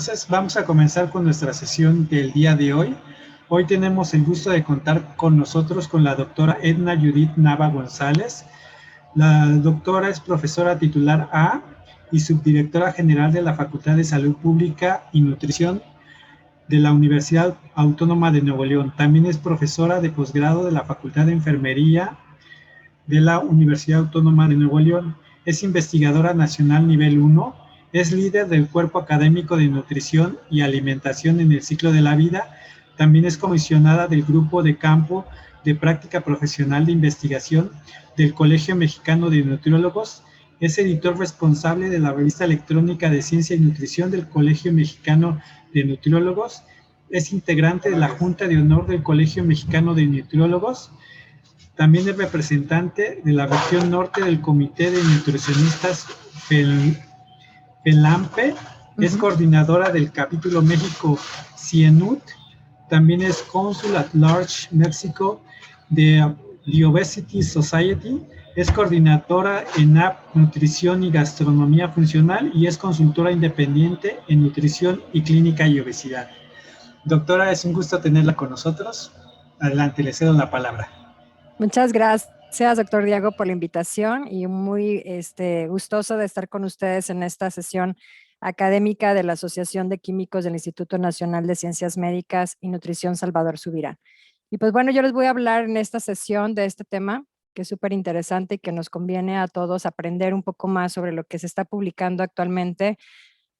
Entonces vamos a comenzar con nuestra sesión del día de hoy. Hoy tenemos el gusto de contar con nosotros con la doctora Edna Judith Nava González. La doctora es profesora titular A y subdirectora general de la Facultad de Salud Pública y Nutrición de la Universidad Autónoma de Nuevo León. También es profesora de posgrado de la Facultad de Enfermería de la Universidad Autónoma de Nuevo León. Es investigadora nacional nivel 1. Es líder del Cuerpo Académico de Nutrición y Alimentación en el Ciclo de la Vida. También es comisionada del Grupo de Campo de Práctica Profesional de Investigación del Colegio Mexicano de Nutriólogos. Es editor responsable de la revista electrónica de Ciencia y Nutrición del Colegio Mexicano de Nutriólogos. Es integrante de la Junta de Honor del Colegio Mexicano de Nutriólogos. También es representante de la región norte del Comité de Nutricionistas FELAMPE, es coordinadora del capítulo México CIENUT, también es Consul at Large México de The Obesity Society, es coordinadora en AP Nutrición y Gastronomía Funcional y es consultora independiente en nutrición y clínica y obesidad. Doctora, es un gusto tenerla con nosotros. Adelante, le cedo la palabra. Muchas gracias, doctor Diego, por la invitación y muy gustoso de estar con ustedes en esta sesión académica de la Asociación de Químicos del Instituto Nacional de Ciencias Médicas y Nutrición Salvador Subirán. Y pues bueno, yo les voy a hablar en esta sesión de este tema que es súper interesante y que nos conviene a todos aprender un poco más sobre lo que se está publicando actualmente,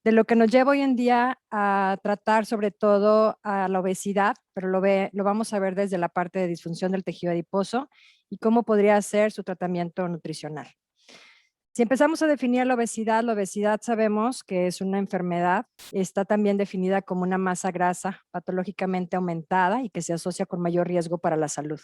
de lo que nos lleva hoy en día a tratar sobre todo a la obesidad, pero lo vamos a ver desde la parte de disfunción del tejido adiposo y cómo podría ser su tratamiento nutricional. Si empezamos a definir la obesidad sabemos que es una enfermedad, está también definida como una masa grasa patológicamente aumentada y que se asocia con mayor riesgo para la salud.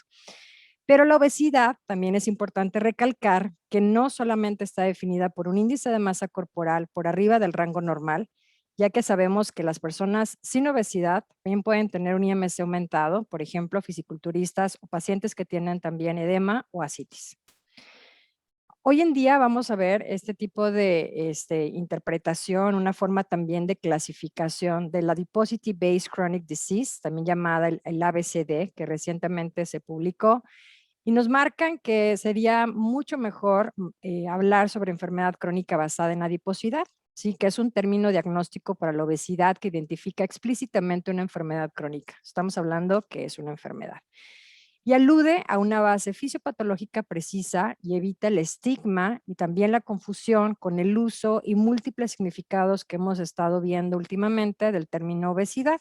Pero la obesidad también es importante recalcar que no solamente está definida por un índice de masa corporal por arriba del rango normal, ya que sabemos que las personas sin obesidad también pueden tener un IMC aumentado, por ejemplo, fisiculturistas o pacientes que tienen también edema o ascitis. Hoy en día vamos a ver este tipo de interpretación, una forma también de clasificación de la Adiposity Based Chronic Disease, también llamada el ABCD, que recientemente se publicó, y nos marcan que sería mucho mejor hablar sobre enfermedad crónica basada en adiposidad, ¿sí? Que es un término diagnóstico para la obesidad que identifica explícitamente una enfermedad crónica. Estamos hablando que es una enfermedad. Y alude a una base fisiopatológica precisa y evita el estigma y también la confusión con el uso y múltiples significados que hemos estado viendo últimamente del término obesidad.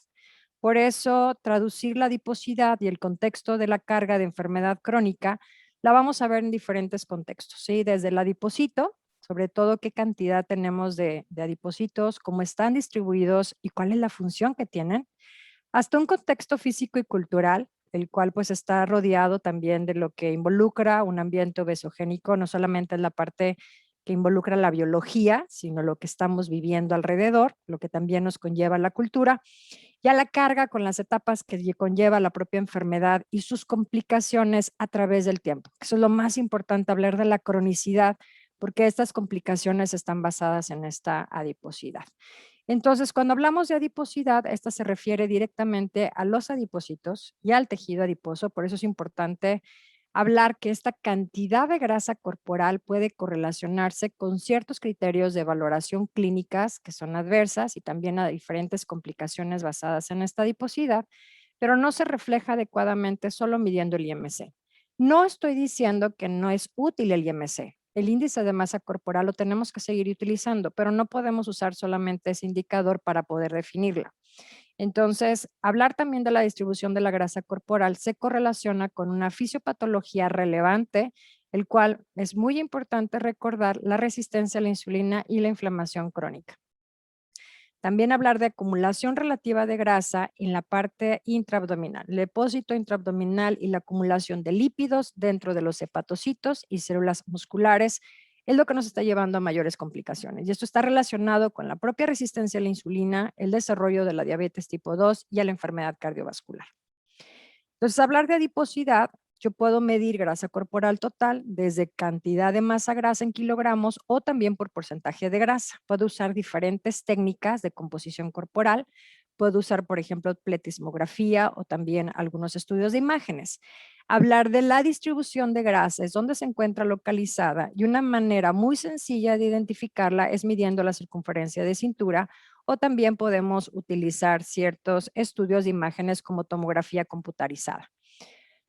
Por eso, traducir la adiposidad y el contexto de la carga de enfermedad crónica la vamos a ver en diferentes contextos, ¿sí? Desde el adipocito, sobre todo qué cantidad tenemos de adipocitos, cómo están distribuidos y cuál es la función que tienen, hasta un contexto físico y cultural, el cual pues está rodeado también de lo que involucra un ambiente obesogénico, no solamente en la parte que involucra la biología, sino lo que estamos viviendo alrededor, lo que también nos conlleva la cultura, y a la carga con las etapas que conlleva la propia enfermedad y sus complicaciones a través del tiempo. Eso es lo más importante, hablar de la cronicidad, porque estas complicaciones están basadas en esta adiposidad. Entonces, cuando hablamos de adiposidad, esta se refiere directamente a los adipocitos y al tejido adiposo, por eso es importante hablar que esta cantidad de grasa corporal puede correlacionarse con ciertos criterios de valoración clínicas que son adversas y también a diferentes complicaciones basadas en esta adiposidad, pero no se refleja adecuadamente solo midiendo el IMC. No estoy diciendo que no es útil el IMC. El índice de masa corporal lo tenemos que seguir utilizando, pero no podemos usar solamente ese indicador para poder definirla. Entonces, hablar también de la distribución de la grasa corporal se correlaciona con una fisiopatología relevante, el cual es muy importante recordar la resistencia a la insulina y la inflamación crónica. También hablar de acumulación relativa de grasa en la parte intraabdominal, el depósito intraabdominal y la acumulación de lípidos dentro de los hepatocitos y células musculares es lo que nos está llevando a mayores complicaciones. Y esto está relacionado con la propia resistencia a la insulina, el desarrollo de la diabetes tipo 2 y a la enfermedad cardiovascular. Entonces, hablar de adiposidad, yo puedo medir grasa corporal total desde cantidad de masa grasa en kilogramos o también por porcentaje de grasa. Puedo usar diferentes técnicas de composición corporal. Puedo usar, por ejemplo, pletismografía o también algunos estudios de imágenes. Hablar de la distribución de grasa es dónde se encuentra localizada y una manera muy sencilla de identificarla es midiendo la circunferencia de cintura o también podemos utilizar ciertos estudios de imágenes como tomografía computarizada.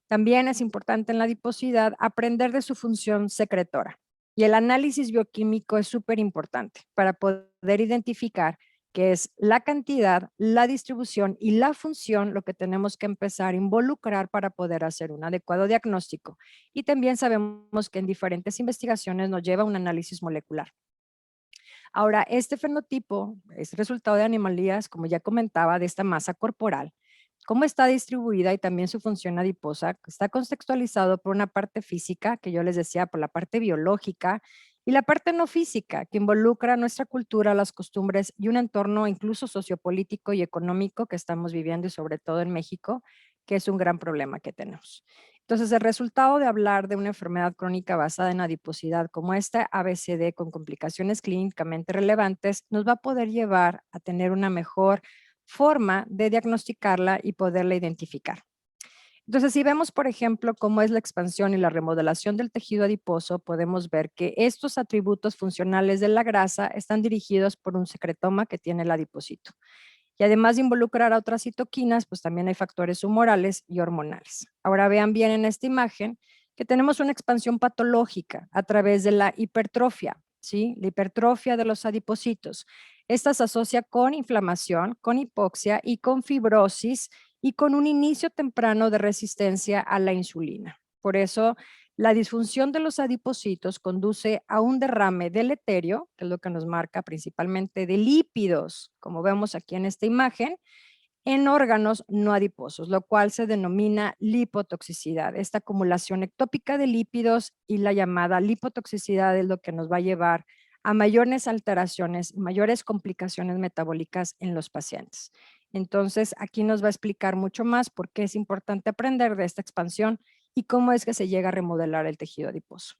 También es importante en la adiposidad aprender de su función secretora. Y el análisis bioquímico es súper importante para poder identificar qué es la cantidad, la distribución y la función lo que tenemos que empezar a involucrar para poder hacer un adecuado diagnóstico. Y también sabemos que en diferentes investigaciones nos lleva a un análisis molecular. Ahora, este fenotipo es resultado de anomalías, como ya comentaba, de esta masa corporal, cómo está distribuida y también su función adiposa, está contextualizado por una parte física, que yo les decía, por la parte biológica, y la parte no física, que involucra nuestra cultura, las costumbres y un entorno incluso sociopolítico y económico que estamos viviendo y sobre todo en México, que es un gran problema que tenemos. Entonces, el resultado de hablar de una enfermedad crónica basada en adiposidad como esta ABCD con complicaciones clínicamente relevantes nos va a poder llevar a tener una mejor forma de diagnosticarla y poderla identificar. Entonces, si vemos, por ejemplo, cómo es la expansión y la remodelación del tejido adiposo, podemos ver que estos atributos funcionales de la grasa están dirigidos por un secretoma que tiene el adipocito. Y además de involucrar a otras citoquinas, pues también hay factores humorales y hormonales. Ahora vean bien en esta imagen que tenemos una expansión patológica a través de la hipertrofia, ¿sí? La hipertrofia de los adipocitos. Esta se asocia con inflamación, con hipoxia y con fibrosis y con un inicio temprano de resistencia a la insulina. Por eso, la disfunción de los adipocitos conduce a un derrame deleterio, que es lo que nos marca principalmente de lípidos, como vemos aquí en esta imagen, en órganos no adiposos, lo cual se denomina lipotoxicidad. Esta acumulación ectópica de lípidos y la llamada lipotoxicidad es lo que nos va a llevar a mayores alteraciones y mayores complicaciones metabólicas en los pacientes. Entonces, aquí nos va a explicar mucho más por qué es importante aprender de esta expansión y cómo es que se llega a remodelar el tejido adiposo.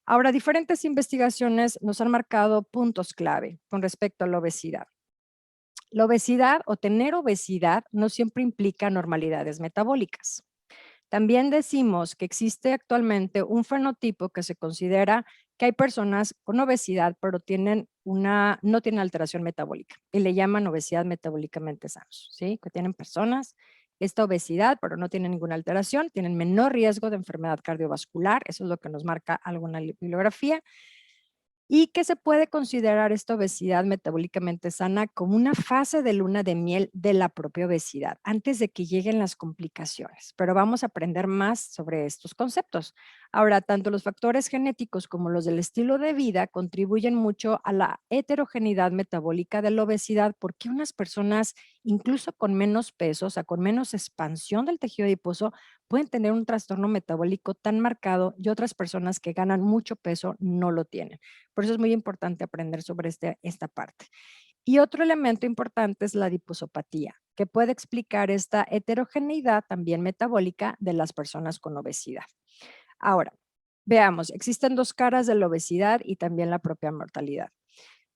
Ahora, diferentes investigaciones nos han marcado puntos clave con respecto a la obesidad. La obesidad o tener obesidad no siempre implica normalidades metabólicas. También decimos que existe actualmente un fenotipo que se considera que hay personas con obesidad, pero no tienen alteración metabólica y le llaman obesidad metabólicamente sanos, ¿sí? Que tienen personas esta obesidad, pero no tienen ninguna alteración, tienen menor riesgo de enfermedad cardiovascular, eso es lo que nos marca alguna bibliografía, y que se puede considerar esta obesidad metabólicamente sana como una fase de luna de miel de la propia obesidad, antes de que lleguen las complicaciones. Pero vamos a aprender más sobre estos conceptos. Ahora, tanto los factores genéticos como los del estilo de vida contribuyen mucho a la heterogeneidad metabólica de la obesidad, porque unas personas, incluso con menos peso, o sea, con menos expansión del tejido adiposo, pueden tener un trastorno metabólico tan marcado y otras personas que ganan mucho peso no lo tienen. Por eso es muy importante aprender sobre esta parte. Y otro elemento importante es la adiposopatía, que puede explicar esta heterogeneidad también metabólica de las personas con obesidad. Ahora, veamos, existen dos caras de la obesidad y también la propia mortalidad.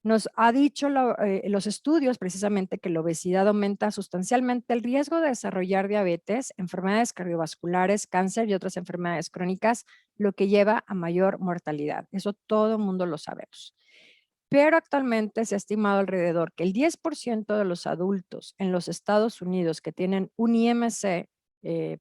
Nos ha dicho los estudios precisamente que la obesidad aumenta sustancialmente el riesgo de desarrollar diabetes, enfermedades cardiovasculares, cáncer y otras enfermedades crónicas, lo que lleva a mayor mortalidad. Eso todo el mundo lo sabemos. Pero actualmente se ha estimado alrededor que el 10% de los adultos en los Estados Unidos que tienen un IMC,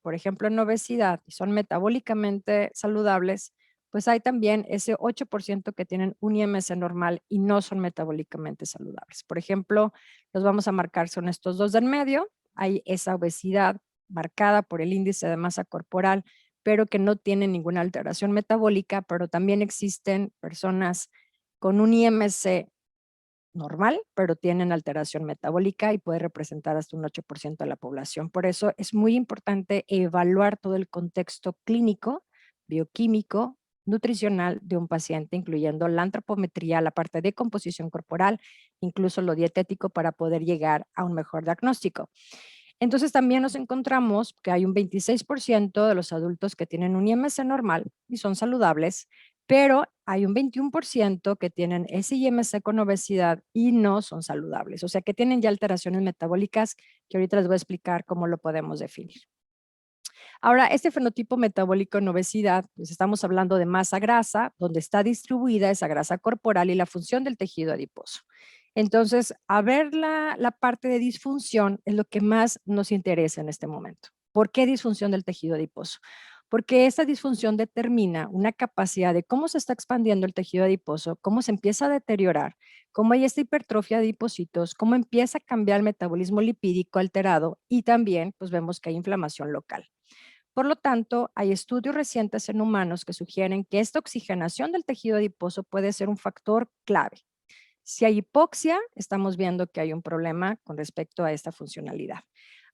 por ejemplo, en obesidad y son metabólicamente saludables, pues hay también ese 8% que tienen un IMC normal y no son metabólicamente saludables. Por ejemplo, los vamos a marcar, son estos dos de en medio. Hay esa obesidad marcada por el índice de masa corporal, pero que no tienen ninguna alteración metabólica, pero también existen personas con un IMC normal, pero tienen alteración metabólica y puede representar hasta un 8% de la población. Por eso es muy importante evaluar todo el contexto clínico, bioquímico, nutricional de un paciente, incluyendo la antropometría, la parte de composición corporal, incluso lo dietético para poder llegar a un mejor diagnóstico. Entonces también nos encontramos que hay un 26% de los adultos que tienen un IMC normal y son saludables, pero hay un 21% que tienen ese IMC con obesidad y no son saludables, o sea que tienen ya alteraciones metabólicas que ahorita les voy a explicar cómo lo podemos definir. Ahora, este fenotipo metabólico en obesidad, pues estamos hablando de masa grasa, donde está distribuida esa grasa corporal y la función del tejido adiposo. Entonces, a ver la parte de disfunción es lo que más nos interesa en este momento. ¿Por qué disfunción del tejido adiposo? Porque esta disfunción determina una capacidad de cómo se está expandiendo el tejido adiposo, cómo se empieza a deteriorar, cómo hay esta hipertrofia de adipocitos, cómo empieza a cambiar el metabolismo lipídico alterado y también pues vemos que hay inflamación local. Por lo tanto, hay estudios recientes en humanos que sugieren que esta oxigenación del tejido adiposo puede ser un factor clave. Si hay hipoxia, estamos viendo que hay un problema con respecto a esta funcionalidad.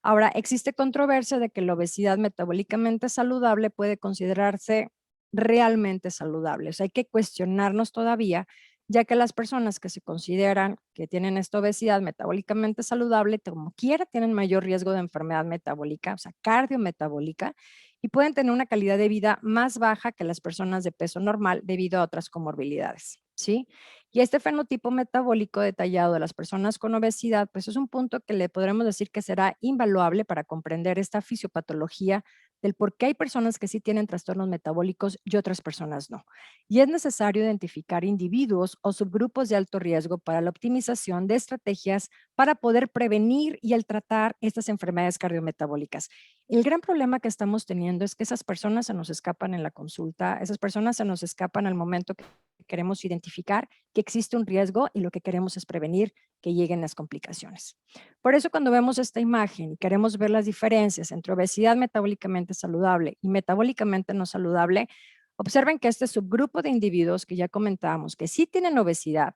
Ahora, existe controversia de que la obesidad metabólicamente saludable puede considerarse realmente saludable. O sea, hay que cuestionarnos todavía, ya que las personas que se consideran que tienen esta obesidad metabólicamente saludable, como quiera, tienen mayor riesgo de enfermedad metabólica, o sea, cardiometabólica, y pueden tener una calidad de vida más baja que las personas de peso normal debido a otras comorbilidades, ¿sí? Y este fenotipo metabólico detallado de las personas con obesidad, pues es un punto que le podremos decir que será invaluable para comprender esta fisiopatología del por qué hay personas que sí tienen trastornos metabólicos y otras personas no. Y es necesario identificar individuos o subgrupos de alto riesgo para la optimización de estrategias para poder prevenir y el tratar estas enfermedades cardiometabólicas. El gran problema que estamos teniendo es que esas personas se nos escapan en la consulta, esas personas se nos escapan al momento que queremos identificar que existe un riesgo y lo que queremos es prevenir que lleguen las complicaciones. Por eso cuando vemos esta imagen y queremos ver las diferencias entre obesidad metabólicamente saludable y metabólicamente no saludable, observen que este subgrupo de individuos que ya comentábamos, que sí tienen obesidad,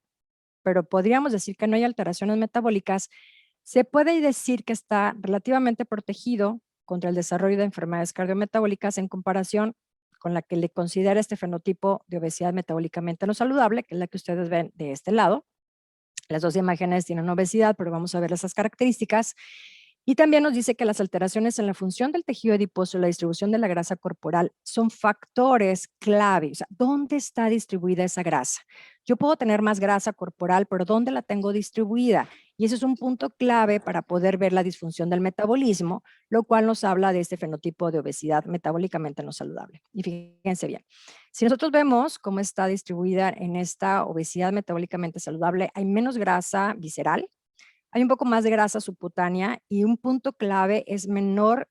pero podríamos decir que no hay alteraciones metabólicas, se puede decir que está relativamente protegido contra el desarrollo de enfermedades cardiometabólicas en comparación con la que le considera este fenotipo de obesidad metabólicamente no saludable, que es la que ustedes ven de este lado. Las dos imágenes tienen obesidad, pero vamos a ver esas características. Y también nos dice que las alteraciones en la función del tejido adiposo y la distribución de la grasa corporal son factores clave. O sea, ¿dónde está distribuida esa grasa? Yo puedo tener más grasa corporal, pero ¿dónde la tengo distribuida? Y ese es un punto clave para poder ver la disfunción del metabolismo, lo cual nos habla de este fenotipo de obesidad metabólicamente no saludable. Y fíjense bien, si nosotros vemos cómo está distribuida en esta obesidad metabólicamente saludable, hay menos grasa visceral, hay un poco más de grasa subcutánea y un punto clave es menor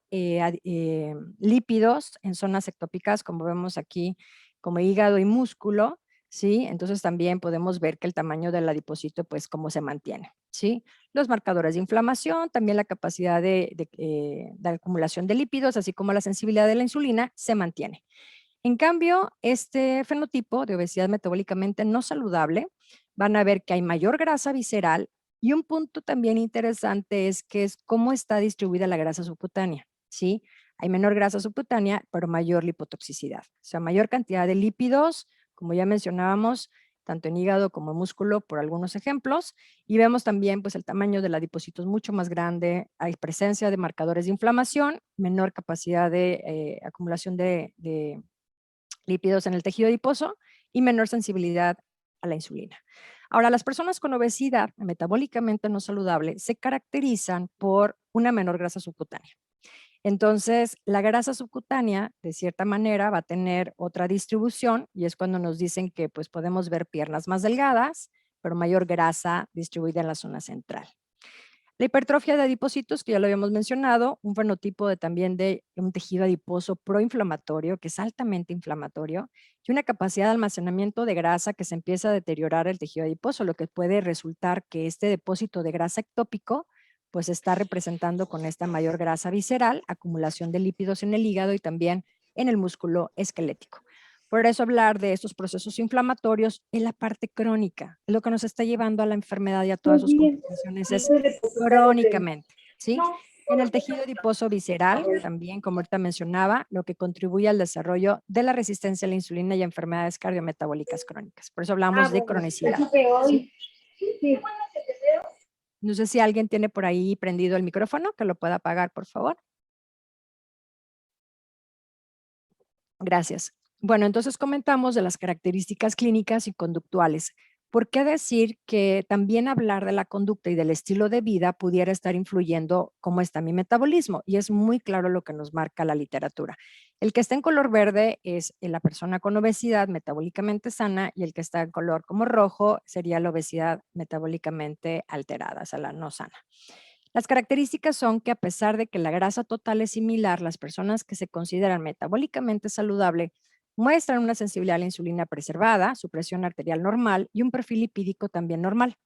lípidos en zonas ectópicas, como vemos aquí, como hígado y músculo, ¿sí? Entonces también podemos ver que el tamaño del adipocito, pues, cómo se mantiene, ¿sí? Los marcadores de inflamación, también la capacidad de acumulación de lípidos, así como la sensibilidad de la insulina, se mantiene. En cambio, este fenotipo de obesidad metabólicamente no saludable, van a ver que hay mayor grasa visceral y un punto también interesante es que es cómo está distribuida la grasa subcutánea, ¿sí? Hay menor grasa subcutánea, pero mayor lipotoxicidad, o sea, mayor cantidad de lípidos, como ya mencionábamos, tanto en hígado como en músculo, por algunos ejemplos, y vemos también pues el tamaño del adipocito es mucho más grande, hay presencia de marcadores de inflamación, menor capacidad de acumulación de lípidos en el tejido adiposo y menor sensibilidad a la insulina. Ahora, las personas con obesidad metabólicamente no saludable se caracterizan por una menor grasa subcutánea. Entonces, la grasa subcutánea, de cierta manera, va a tener otra distribución y es cuando nos dicen que pues, podemos ver piernas más delgadas, pero mayor grasa distribuida en la zona central. La hipertrofia de adipocitos, que ya lo habíamos mencionado, un fenotipo también de un tejido adiposo proinflamatorio, que es altamente inflamatorio, y una capacidad de almacenamiento de grasa que se empieza a deteriorar el tejido adiposo, lo que puede resultar que este depósito de grasa ectópico pues está representando con esta mayor grasa visceral, acumulación de lípidos en el hígado y también en el músculo esquelético. Por eso hablar de estos procesos inflamatorios en la parte crónica, lo que nos está llevando a la enfermedad y a todas sus complicaciones es crónicamente, ¿sí? En el tejido adiposo visceral, también, como ahorita mencionaba, lo que contribuye al desarrollo de la resistencia a la insulina y a enfermedades cardiometabólicas crónicas. Por eso hablamos de cronicidad, ¿sí? No sé si alguien tiene por ahí prendido el micrófono, que lo pueda apagar, por favor. Gracias. Bueno, entonces comentamos de las características clínicas y conductuales. ¿Por qué decir que también hablar de la conducta y del estilo de vida pudiera estar influyendo cómo está mi metabolismo? Y es muy claro lo que nos marca la literatura. El que está en color verde es la persona con obesidad metabólicamente sana y el que está en color como rojo sería la obesidad metabólicamente alterada, o sea, la no sana. Las características son que a pesar de que la grasa total es similar, las personas que se consideran metabólicamente saludable muestran una sensibilidad a la insulina preservada, su presión arterial normal y un perfil lipídico también normal,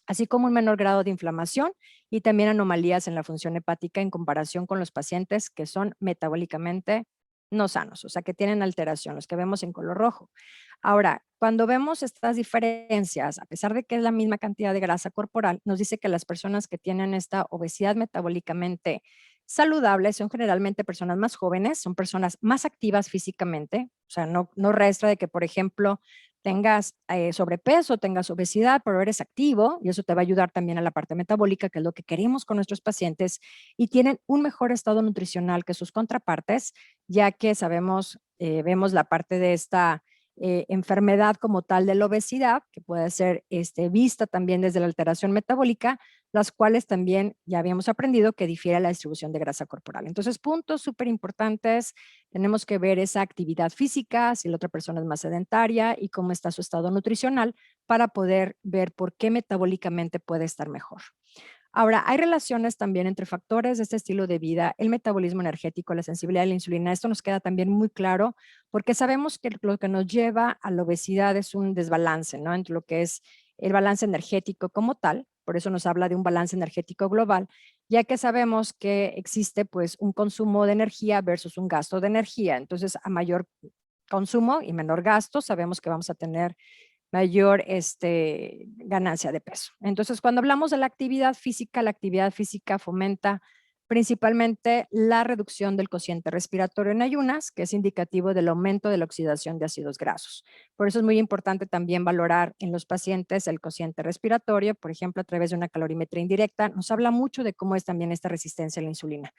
así como un menor grado de inflamación y también anomalías en la función hepática en comparación con los pacientes que son metabólicamente no sanos, o sea, que tienen alteración, los que vemos en color rojo. Ahora, cuando vemos estas diferencias, a pesar de que es la misma cantidad de grasa corporal, nos dice que las personas que tienen esta obesidad metabólicamente saludable son generalmente personas más jóvenes, son personas más activas físicamente, o sea, no resta de que, por ejemplo, tengas sobrepeso, tengas obesidad, pero eres activo y eso te va a ayudar también a la parte metabólica, que es lo que queremos con nuestros pacientes, y tienen un mejor estado nutricional que sus contrapartes, ya que sabemos, vemos la parte de esta enfermedad como tal de la obesidad, que puede ser vista también desde la alteración metabólica, las cuales también ya habíamos aprendido que difiere la distribución de grasa corporal. Entonces, puntos súper importantes, tenemos que ver esa actividad física, si la otra persona es más sedentaria y cómo está su estado nutricional para poder ver por qué metabólicamente puede estar mejor. Ahora, hay relaciones también entre factores de este estilo de vida, el metabolismo energético, la sensibilidad a la insulina. Esto nos queda también muy claro porque sabemos que lo que nos lleva a la obesidad es un desbalance, ¿no? Entre lo que es el balance energético como tal, por eso nos habla de un balance energético global, ya que sabemos que existe pues un consumo de energía versus un gasto de energía. Entonces, a mayor consumo y menor gasto, sabemos que vamos a tener mayor ganancia de peso. Entonces, cuando hablamos de la actividad física fomenta principalmente la reducción del cociente respiratorio en ayunas, que es indicativo del aumento de la oxidación de ácidos grasos. Por eso es muy importante también valorar en los pacientes el cociente respiratorio, por ejemplo, a través de una calorimetría indirecta, nos habla mucho de cómo es también esta resistencia a la insulina.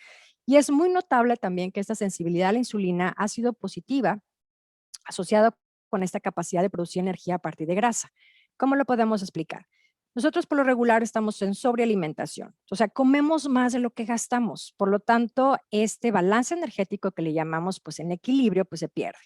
Y es muy notable también que esta sensibilidad a la insulina ha sido positiva asociado con esta capacidad de producir energía a partir de grasa. ¿Cómo lo podemos explicar? Nosotros por lo regular estamos en sobrealimentación, o sea, comemos más de lo que gastamos, por lo tanto, este balance energético que le llamamos pues en equilibrio, pues se pierde.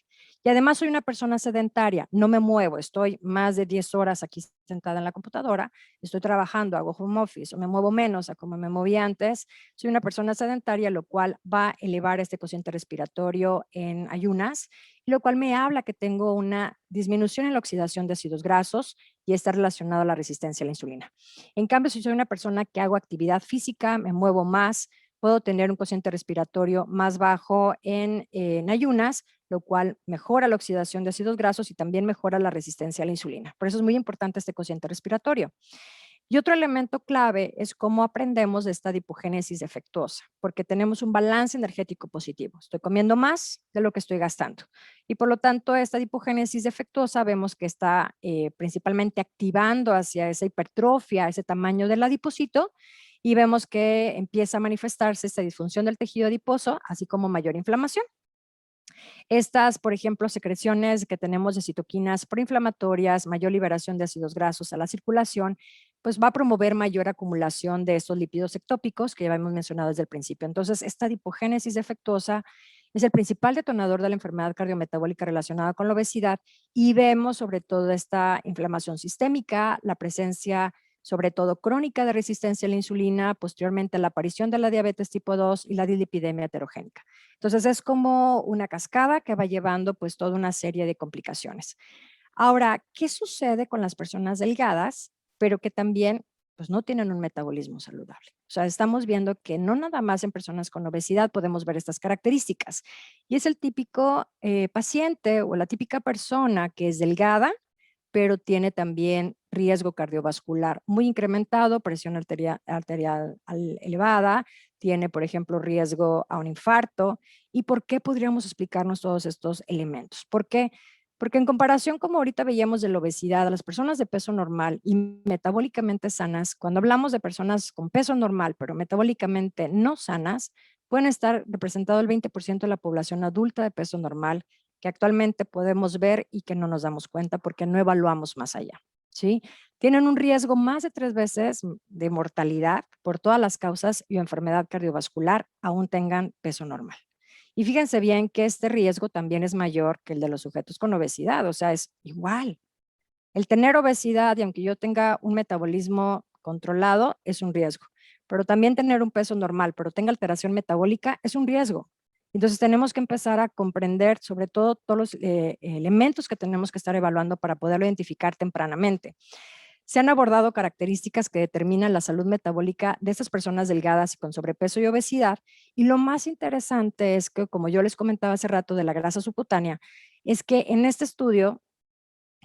Y además soy una persona sedentaria, no me muevo, estoy más de 10 horas aquí sentada en la computadora, estoy trabajando, hago home office o me muevo menos a como me movía antes, soy una persona sedentaria, lo cual va a elevar este cociente respiratorio en ayunas, lo cual me habla que tengo una disminución en la oxidación de ácidos grasos y está relacionado a la resistencia a la insulina. En cambio, si soy una persona que hago actividad física, me muevo más, puedo tener un cociente respiratorio más bajo en ayunas, lo cual mejora la oxidación de ácidos grasos y también mejora la resistencia a la insulina. Por eso es muy importante este cociente respiratorio. Y otro elemento clave es cómo aprendemos de esta adipogénesis defectuosa, porque tenemos un balance energético positivo. Estoy comiendo más de lo que estoy gastando. Y por lo tanto, esta adipogénesis defectuosa vemos que está principalmente activando hacia esa hipertrofia, ese tamaño del adipocito, y vemos que empieza a manifestarse esta disfunción del tejido adiposo, así como mayor inflamación. Estas, por ejemplo, secreciones que tenemos de citoquinas proinflamatorias, mayor liberación de ácidos grasos a la circulación, pues va a promover mayor acumulación de estos lípidos ectópicos que ya hemos mencionado desde el principio. Entonces, esta adipogénesis defectuosa es el principal detonador de la enfermedad cardiometabólica relacionada con la obesidad y vemos sobre todo esta inflamación sistémica, la presencia sobre todo crónica de resistencia a la insulina, posteriormente la aparición de la diabetes tipo 2 y la dislipidemia heterogénica. Entonces es como una cascada que va llevando pues toda una serie de complicaciones. Ahora, ¿qué sucede con las personas delgadas, pero que también pues no tienen un metabolismo saludable? O sea, estamos viendo que no nada más en personas con obesidad podemos ver estas características. Y es el típico paciente o la típica persona que es delgada, pero tiene también riesgo cardiovascular muy incrementado, presión arterial elevada, tiene, por ejemplo, riesgo a un infarto. ¿Y por qué podríamos explicarnos todos estos elementos? ¿Por qué? Porque en comparación, como ahorita veíamos de la obesidad, a las personas de peso normal y metabólicamente sanas, cuando hablamos de personas con peso normal, pero metabólicamente no sanas, pueden estar representado el 20% de la población adulta de peso normal que actualmente podemos ver y que no nos damos cuenta porque no evaluamos más allá, ¿sí? Tienen un riesgo más de 3 veces de mortalidad por todas las causas y enfermedad cardiovascular, aún tengan peso normal. Y fíjense bien que este riesgo también es mayor que el de los sujetos con obesidad, o sea, es igual. El tener obesidad y aunque yo tenga un metabolismo controlado, es un riesgo. Pero también tener un peso normal, pero tenga alteración metabólica, es un riesgo. Entonces tenemos que empezar a comprender sobre todo todos los elementos que tenemos que estar evaluando para poderlo identificar tempranamente. Se han abordado características que determinan la salud metabólica de estas personas delgadas y con sobrepeso y obesidad. Y lo más interesante es que, como yo les comentaba hace rato de la grasa subcutánea, es que en este estudio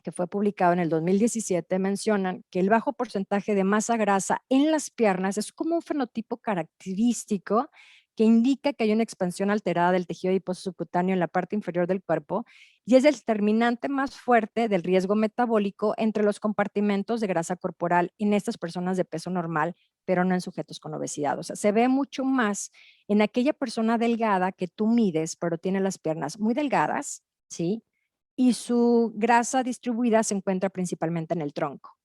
que fue publicado en el 2017, mencionan que el bajo porcentaje de masa grasa en las piernas es como un fenotipo característico que indica que hay una expansión alterada del tejido adiposo subcutáneo en la parte inferior del cuerpo y es el determinante más fuerte del riesgo metabólico entre los compartimentos de grasa corporal en estas personas de peso normal, pero no en sujetos con obesidad. O sea, se ve mucho más en aquella persona delgada que tú mides, pero tiene las piernas muy delgadas, ¿sí? Y su grasa distribuida se encuentra principalmente en el tronco.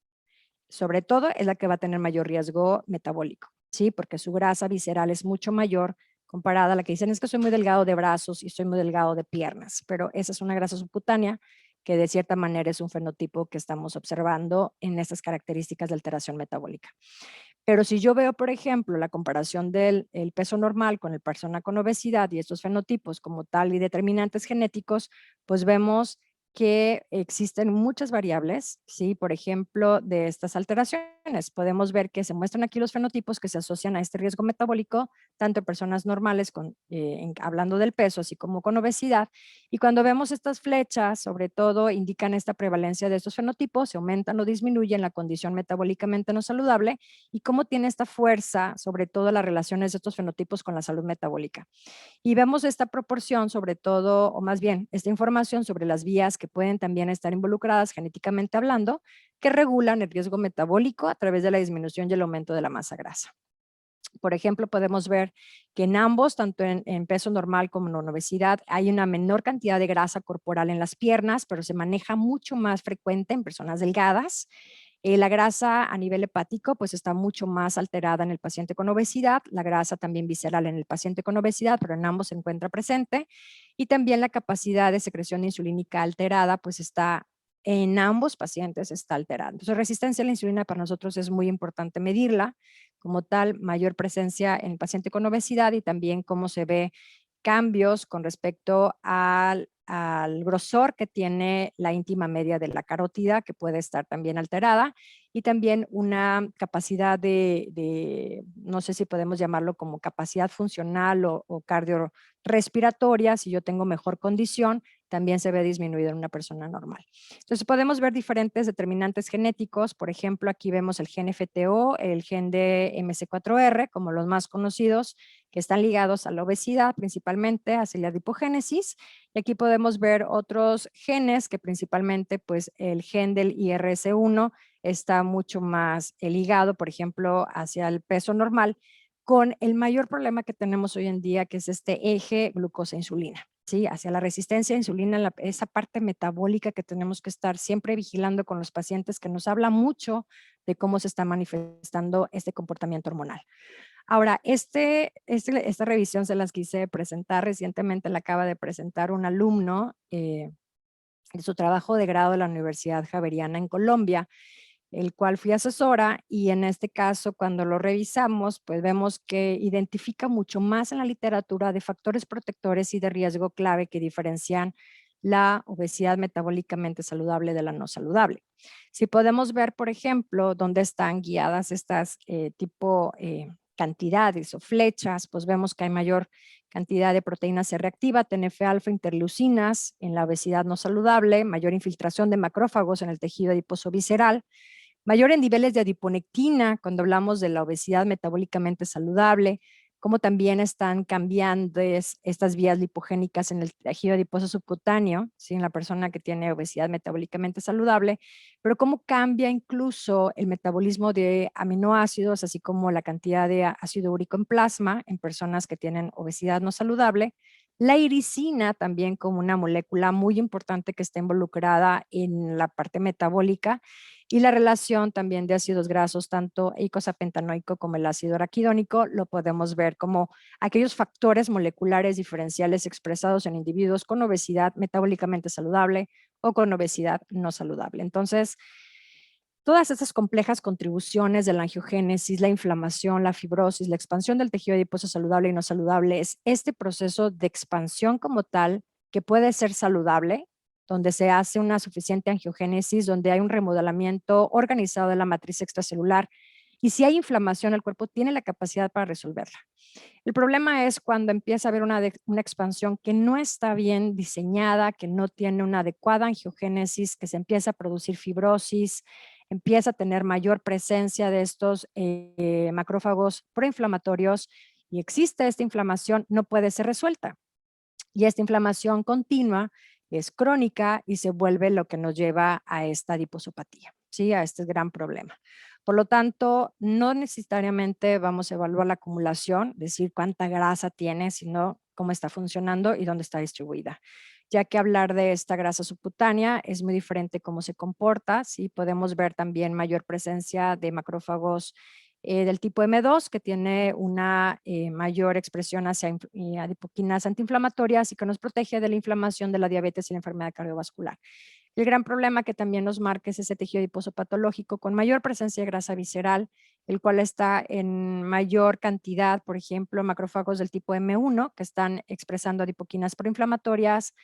Sobre todo es la que va a tener mayor riesgo metabólico, ¿sí? Porque su grasa visceral es mucho mayor comparada a la que dicen es que soy muy delgado de brazos y soy muy delgado de piernas, pero esa es una grasa subcutánea que de cierta manera es un fenotipo que estamos observando en estas características de alteración metabólica. Pero si yo veo, por ejemplo, la comparación del el peso normal con el persona con obesidad y estos fenotipos como tal y determinantes genéticos, pues vemos que existen muchas variables, ¿sí? Por ejemplo, de estas alteraciones. Podemos ver que se muestran aquí los fenotipos que se asocian a este riesgo metabólico, tanto en personas normales, hablando del peso, así como con obesidad. Y cuando vemos estas flechas, sobre todo, indican esta prevalencia de estos fenotipos, se aumentan o disminuyen la condición metabólicamente no saludable y cómo tiene esta fuerza, sobre todo las relaciones de estos fenotipos con la salud metabólica. Y vemos esta proporción, sobre todo, o más bien, esta información sobre las vías que pueden también estar involucradas genéticamente hablando, que regulan el riesgo metabólico a través de la disminución y el aumento de la masa grasa. Por ejemplo, podemos ver que en ambos, tanto en peso normal como en obesidad, hay una menor cantidad de grasa corporal en las piernas, pero se maneja mucho más frecuente en personas delgadas. La grasa a nivel hepático pues está mucho más alterada en el paciente con obesidad, la grasa también visceral en el paciente con obesidad, pero en ambos se encuentra presente y también la capacidad de secreción insulínica alterada pues está en ambos pacientes está alterada. Entonces resistencia a la insulina para nosotros es muy importante medirla como tal, mayor presencia en el paciente con obesidad y también cómo se ve cambios con respecto al grosor que tiene la íntima media de la carótida, que puede estar también alterada, y también una capacidad no sé si podemos llamarlo como capacidad funcional o cardiorrespiratoria, si yo tengo mejor condición, también se ve disminuido en una persona normal. Entonces podemos ver diferentes determinantes genéticos, por ejemplo, aquí vemos el gen FTO, el gen de MC4R, como los más conocidos, que están ligados a la obesidad, principalmente hacia la adipogénesis. Y aquí podemos ver otros genes que principalmente, pues el gen del IRS1 está mucho más ligado, por ejemplo, hacia el peso normal, con el mayor problema que tenemos hoy en día, que es este eje glucosa-insulina. ¿sí? Hacia la resistencia a insulina, esa parte metabólica que tenemos que estar siempre vigilando con los pacientes, que nos habla mucho de cómo se está manifestando este comportamiento hormonal. Ahora, esta revisión se las quise presentar recientemente, la acaba de presentar un alumno de su trabajo de grado de la Universidad Javeriana en Colombia, el cual fui asesora, y en este caso, cuando lo revisamos, pues vemos que identifica mucho más en la literatura de factores protectores y de riesgo clave que diferencian la obesidad metabólicamente saludable de la no saludable. Si podemos ver, por ejemplo, dónde están guiadas estas cantidades o flechas, pues vemos que hay mayor cantidad de proteína C reactiva, TNF-alfa, interleucinas en la obesidad no saludable, mayor infiltración de macrófagos en el tejido adiposo visceral, mayor en niveles de adiponectina cuando hablamos de la obesidad metabólicamente saludable, como también están cambiando estas vías lipogénicas en el tejido adiposo subcutáneo, ¿sí? En la persona que tiene obesidad metabólicamente saludable, pero cómo cambia incluso el metabolismo de aminoácidos, así como la cantidad de ácido úrico en plasma en personas que tienen obesidad no saludable. La iricina también como una molécula muy importante que está involucrada en la parte metabólica, y la relación también de ácidos grasos, tanto eicosapentanoico como el ácido araquidónico, lo podemos ver como aquellos factores moleculares diferenciales expresados en individuos con obesidad metabólicamente saludable o con obesidad no saludable. Entonces, todas estas complejas contribuciones de la angiogénesis, la inflamación, la fibrosis, la expansión del tejido adiposo saludable y no saludable, es este proceso de expansión como tal que puede ser saludable, donde se hace una suficiente angiogénesis, donde hay un remodelamiento organizado de la matriz extracelular, y si hay inflamación, el cuerpo tiene la capacidad para resolverla. El problema es cuando empieza a haber una expansión que no está bien diseñada, que no tiene una adecuada angiogénesis, que se empieza a producir fibrosis, empieza a tener mayor presencia de estos macrófagos proinflamatorios, y existe esta inflamación, no puede ser resuelta. Y esta inflamación continua es crónica y se vuelve lo que nos lleva a esta adiposopatía, ¿sí? A este gran problema. Por lo tanto, no necesariamente vamos a evaluar la acumulación, decir cuánta grasa tiene, sino cómo está funcionando y dónde está distribuida. Ya que hablar de esta grasa subcutánea es muy diferente cómo se comporta, ¿sí? Podemos ver también mayor presencia de macrófagos del tipo M2, que tiene una mayor expresión hacia adipoquinas antiinflamatorias y que nos protege de la inflamación, de la diabetes y la enfermedad cardiovascular. El gran problema que también nos marca es ese tejido adiposo patológico con mayor presencia de grasa visceral, el cual está en mayor cantidad, por ejemplo, macrófagos del tipo M1 que están expresando adipoquinas proinflamatorias,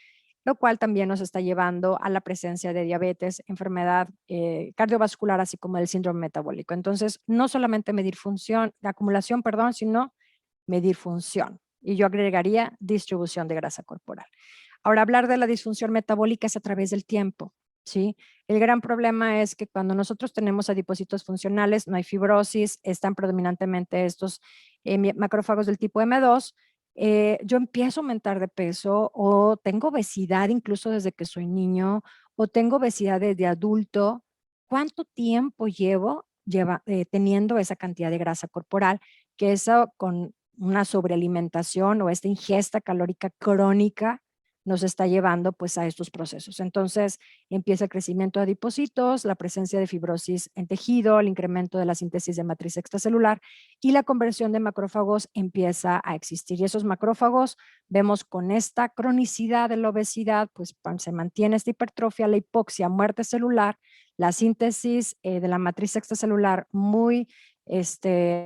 lo cual también nos está llevando a la presencia de diabetes, enfermedad cardiovascular, así como el síndrome metabólico. Entonces, no solamente medir función, la acumulación, perdón, sino medir función. Y yo agregaría distribución de grasa corporal. Ahora, hablar de la disfunción metabólica es a través del tiempo, ¿sí? El gran problema es que cuando nosotros tenemos adipocitos funcionales, no hay fibrosis, están predominantemente estos macrófagos del tipo M2, yo empiezo a aumentar de peso o tengo obesidad incluso desde que soy niño o tengo obesidad desde adulto. ¿Cuánto tiempo llevo teniendo esa cantidad de grasa corporal? Que eso con una sobrealimentación o esta ingesta calórica crónica nos está llevando pues a estos procesos. Entonces empieza el crecimiento de adipocitos, la presencia de fibrosis en tejido, el incremento de la síntesis de matriz extracelular y la conversión de macrófagos empieza a existir. Y esos macrófagos, vemos con esta cronicidad de la obesidad, pues se mantiene esta hipertrofia, la hipoxia, muerte celular, la síntesis de la matriz extracelular muy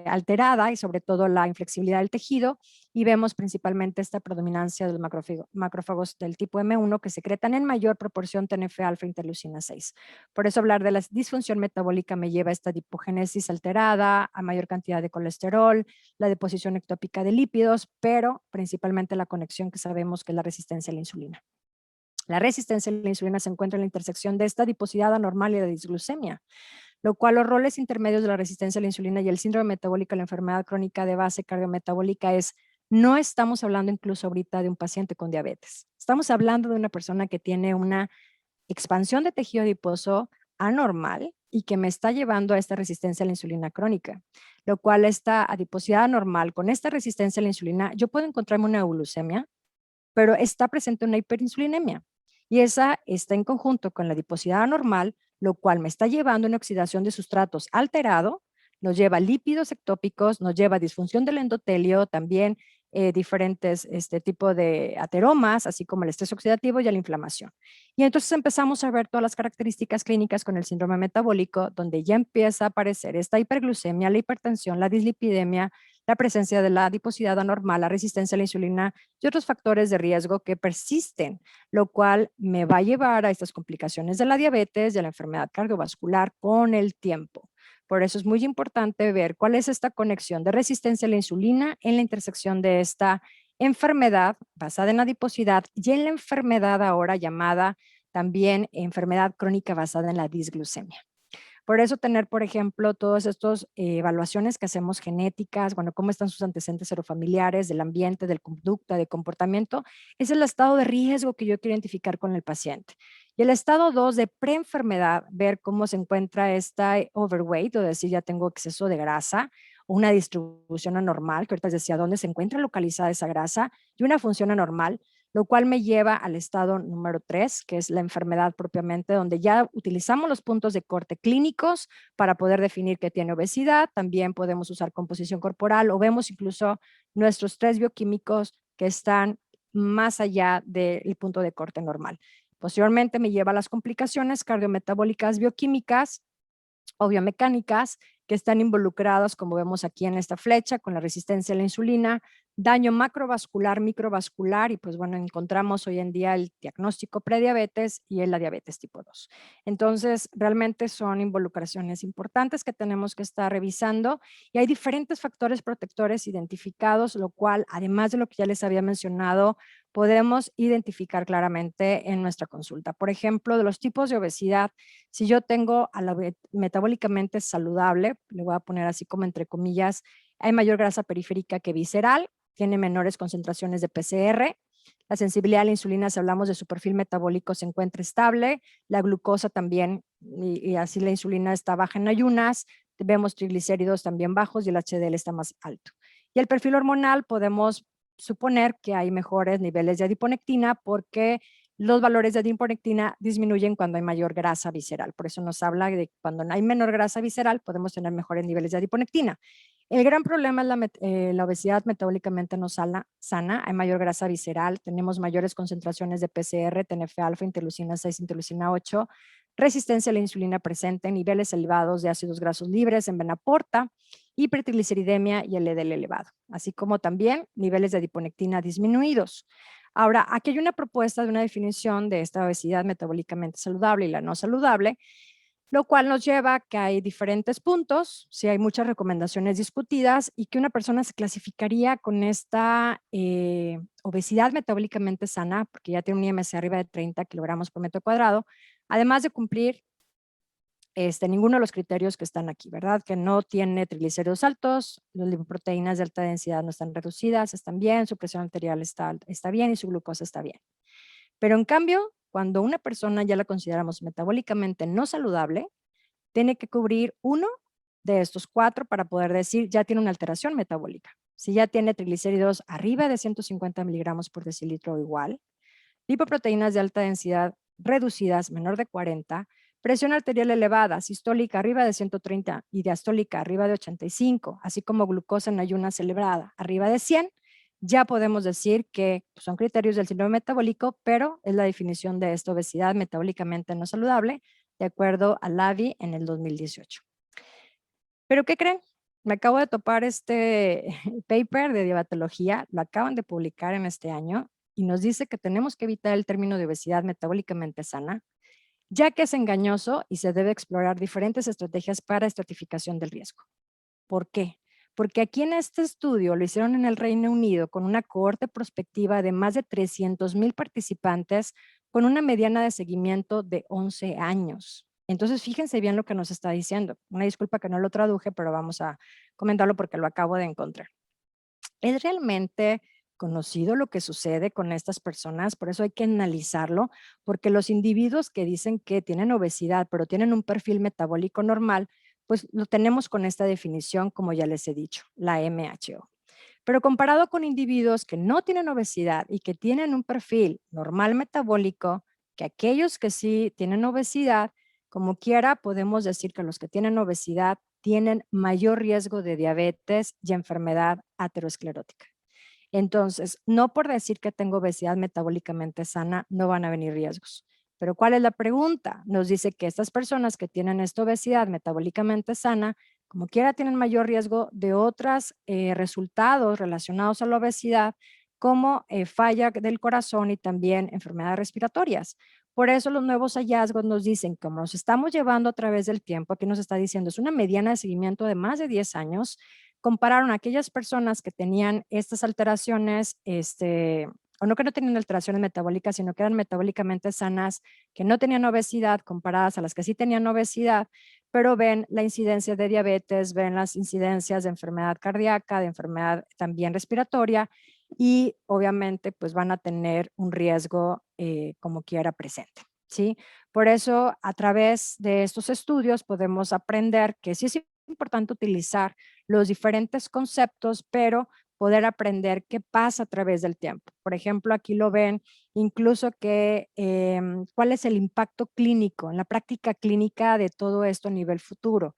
alterada y sobre todo la inflexibilidad del tejido, y vemos principalmente esta predominancia de los macrófagos del tipo M1 que secretan en mayor proporción TNF-alfa e interleucina 6. Por eso hablar de la disfunción metabólica me lleva a esta adipogénesis alterada, a mayor cantidad de colesterol, la deposición ectópica de lípidos, pero principalmente la conexión que sabemos que es la resistencia a la insulina. La resistencia a la insulina se encuentra en la intersección de esta adiposidad anormal y la disglucemia, lo cual los roles intermedios de la resistencia a la insulina y el síndrome metabólico, la enfermedad crónica de base cardiometabólica no estamos hablando incluso ahorita de un paciente con diabetes. Estamos hablando de una persona que tiene una expansión de tejido adiposo anormal y que me está llevando a esta resistencia a la insulina crónica, lo cual esta adiposidad anormal con esta resistencia a la insulina, yo puedo encontrarme una euglucemia, pero está presente una hiperinsulinemia. Y esa está en conjunto con la adiposidad anormal, lo cual me está llevando a una oxidación de sustratos alterado, nos lleva a lípidos ectópicos, nos lleva a disfunción del endotelio, también diferentes tipo de ateromas, así como el estrés oxidativo y a la inflamación. Y entonces empezamos a ver todas las características clínicas con el síndrome metabólico, donde ya empieza a aparecer esta hiperglucemia, la hipertensión, la dislipidemia, la presencia de la adiposidad anormal, la resistencia a la insulina y otros factores de riesgo que persisten, lo cual me va a llevar a estas complicaciones de la diabetes, de la enfermedad cardiovascular con el tiempo. Por eso es muy importante ver cuál es esta conexión de resistencia a la insulina en la intersección de esta enfermedad basada en adiposidad y en la enfermedad ahora llamada también enfermedad crónica basada en la disglucemia. Por eso tener, por ejemplo, todas estas evaluaciones que hacemos genéticas, bueno, cómo están sus antecedentes serofamiliares, del ambiente, del conducta, de comportamiento, es el estado de riesgo que yo quiero identificar con el paciente. Y el estado 2 de preenfermedad, ver cómo se encuentra esta overweight, o decir, ya tengo exceso de grasa, una distribución anormal, que ahorita les decía dónde se encuentra localizada esa grasa, y una función anormal, lo cual me lleva al estado número 3, que es la enfermedad propiamente, donde ya utilizamos los puntos de corte clínicos para poder definir que tiene obesidad. También podemos usar composición corporal o vemos incluso nuestros 3 bioquímicos que están más allá del punto de corte normal. Posteriormente me lleva a las complicaciones cardiometabólicas bioquímicas o biomecánicas que están involucrados, como vemos aquí en esta flecha, con la resistencia a la insulina, daño macrovascular, microvascular, y pues bueno, encontramos hoy en día el diagnóstico prediabetes y la diabetes tipo 2. Entonces, realmente son involucraciones importantes que tenemos que estar revisando y hay diferentes factores protectores identificados, lo cual, además de lo que ya les había mencionado, podemos identificar claramente en nuestra consulta. Por ejemplo, de los tipos de obesidad, si yo tengo a la metabólicamente saludable, le voy a poner así como entre comillas, hay mayor grasa periférica que visceral, tiene menores concentraciones de PCR, la sensibilidad a la insulina, si hablamos de su perfil metabólico, se encuentra estable, la glucosa también, y así la insulina está baja en ayunas, vemos triglicéridos también bajos y el HDL está más alto. Y el perfil hormonal podemos suponer que hay mejores niveles de adiponectina porque los valores de adiponectina disminuyen cuando hay mayor grasa visceral. Por eso nos habla de que cuando hay menor grasa visceral podemos tener mejores niveles de adiponectina. El gran problema es la obesidad metabólicamente no sana, hay mayor grasa visceral, tenemos mayores concentraciones de PCR, TNF-alfa, interleucina 6, interleucina 8, resistencia a la insulina presente, niveles elevados de ácidos grasos libres en vena porta, hipertrigliceridemia y el LDL elevado, así como también niveles de adiponectina disminuidos. Ahora, aquí hay una propuesta de una definición de esta obesidad metabólicamente saludable y la no saludable, lo cual nos lleva a que hay diferentes puntos, sí hay muchas recomendaciones discutidas y que una persona se clasificaría con esta obesidad metabólicamente sana, porque ya tiene un IMC arriba de 30 kilogramos por metro cuadrado, además de cumplir ninguno de los criterios que están aquí, ¿verdad? Que no tiene triglicéridos altos, las lipoproteínas de alta densidad no están reducidas, están bien, su presión arterial está bien y su glucosa está bien. Pero en cambio, cuando una persona ya la consideramos metabólicamente no saludable, tiene que cubrir uno de estos 4 para poder decir ya tiene una alteración metabólica. Si ya tiene triglicéridos arriba de 150 miligramos por decilitro o igual, lipoproteínas de alta densidad reducidas menor de 40, presión arterial elevada, sistólica arriba de 130 y diastólica arriba de 85, así como glucosa en ayunas celebrada arriba de 100, ya podemos decir que son criterios del síndrome metabólico, pero es la definición de esta obesidad metabólicamente no saludable, de acuerdo a LAVI en el 2018. ¿Pero qué creen? Me acabo de topar este paper de diabetología, lo acaban de publicar en este año y nos dice que tenemos que evitar el término de obesidad metabólicamente sana, ya que es engañoso y se debe explorar diferentes estrategias para estratificación del riesgo. ¿Por qué? Porque aquí en este estudio lo hicieron en el Reino Unido con una cohorte prospectiva de más de 300,000 participantes con una mediana de seguimiento de 11 años. Entonces, fíjense bien lo que nos está diciendo. Una disculpa que no lo traduje, pero vamos a comentarlo porque lo acabo de encontrar. ¿Es realmente conocido lo que sucede con estas personas? Por eso hay que analizarlo, porque los individuos que dicen que tienen obesidad, pero tienen un perfil metabólico normal, pues lo tenemos con esta definición, como ya les he dicho, la MHO. Pero comparado con individuos que no tienen obesidad y que tienen un perfil normal metabólico, que aquellos que sí tienen obesidad, como quiera, podemos decir que los que tienen obesidad tienen mayor riesgo de diabetes y enfermedad aterosclerótica. Entonces, no por decir que tengo obesidad metabólicamente sana, no van a venir riesgos. Pero ¿cuál es la pregunta? Nos dice que estas personas que tienen esta obesidad metabólicamente sana, como quiera, tienen mayor riesgo de otros resultados relacionados a la obesidad, como falla del corazón y también enfermedades respiratorias. Por eso los nuevos hallazgos nos dicen, como nos estamos llevando a través del tiempo, aquí nos está diciendo, es una mediana de seguimiento de más de 10 años, compararon a aquellas personas que tenían estas alteraciones, o no que no tenían alteraciones metabólicas, sino que eran metabólicamente sanas, que no tenían obesidad, comparadas a las que sí tenían obesidad, pero ven la incidencia de diabetes, ven las incidencias de enfermedad cardíaca, de enfermedad también respiratoria, y obviamente pues van a tener un riesgo como quiera presente. ¿Sí? Por eso, a través de estos estudios podemos aprender que sí es importante utilizar los diferentes conceptos, pero poder aprender qué pasa a través del tiempo. Por ejemplo, aquí lo ven, incluso que cuál es el impacto clínico, en la práctica clínica de todo esto a nivel futuro,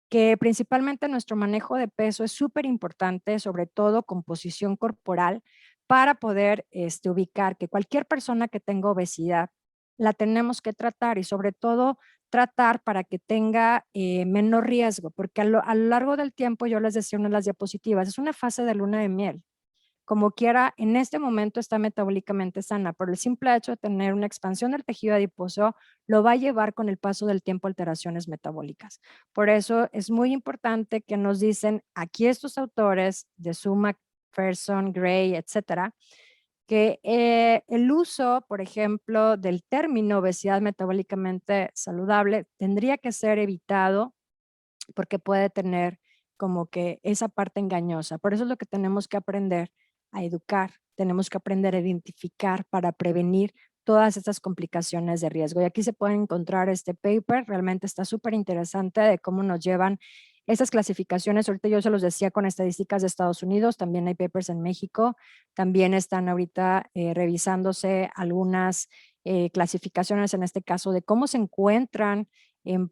que principalmente nuestro manejo de peso es súper importante, sobre todo composición corporal, para poder ubicar que cualquier persona que tenga obesidad la tenemos que tratar y sobre todo tratar para que tenga menos riesgo, porque a lo largo del tiempo, yo les decía en una de las diapositivas, es una fase de luna de miel. Como quiera, en este momento está metabólicamente sana, pero el simple hecho de tener una expansión del tejido adiposo lo va a llevar con el paso del tiempo a alteraciones metabólicas. Por eso es muy importante que nos dicen aquí estos autores de Suma, Ferson, Gray, etcétera, que el uso, por ejemplo, del término obesidad metabólicamente saludable tendría que ser evitado porque puede tener como que esa parte engañosa. Por eso es lo que tenemos que aprender a educar, tenemos que aprender a identificar para prevenir todas estas complicaciones de riesgo. Y aquí se puede encontrar este paper, realmente está súper interesante de cómo nos llevan estas clasificaciones. Ahorita yo se los decía con estadísticas de Estados Unidos, también hay papers en México, también están ahorita revisándose algunas clasificaciones, en este caso, de cómo se encuentran en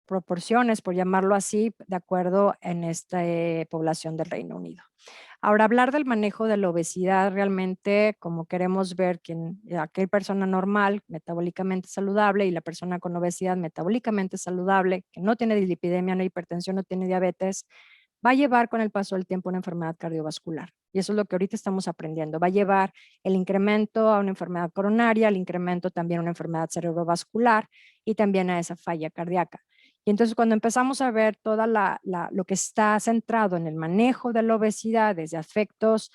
proporciones, por llamarlo así, de acuerdo en esta población del Reino Unido. Ahora, hablar del manejo de la obesidad realmente, como queremos ver que aquella persona normal, metabólicamente saludable, y la persona con obesidad metabólicamente saludable, que no tiene dislipidemia, no hipertensión, no tiene diabetes, va a llevar con el paso del tiempo una enfermedad cardiovascular. Y eso es lo que ahorita estamos aprendiendo. Va a llevar el incremento a una enfermedad coronaria, el incremento también a una enfermedad cerebrovascular y también a esa falla cardíaca. Y entonces cuando empezamos a ver toda lo que está centrado en el manejo de la obesidad, desde aspectos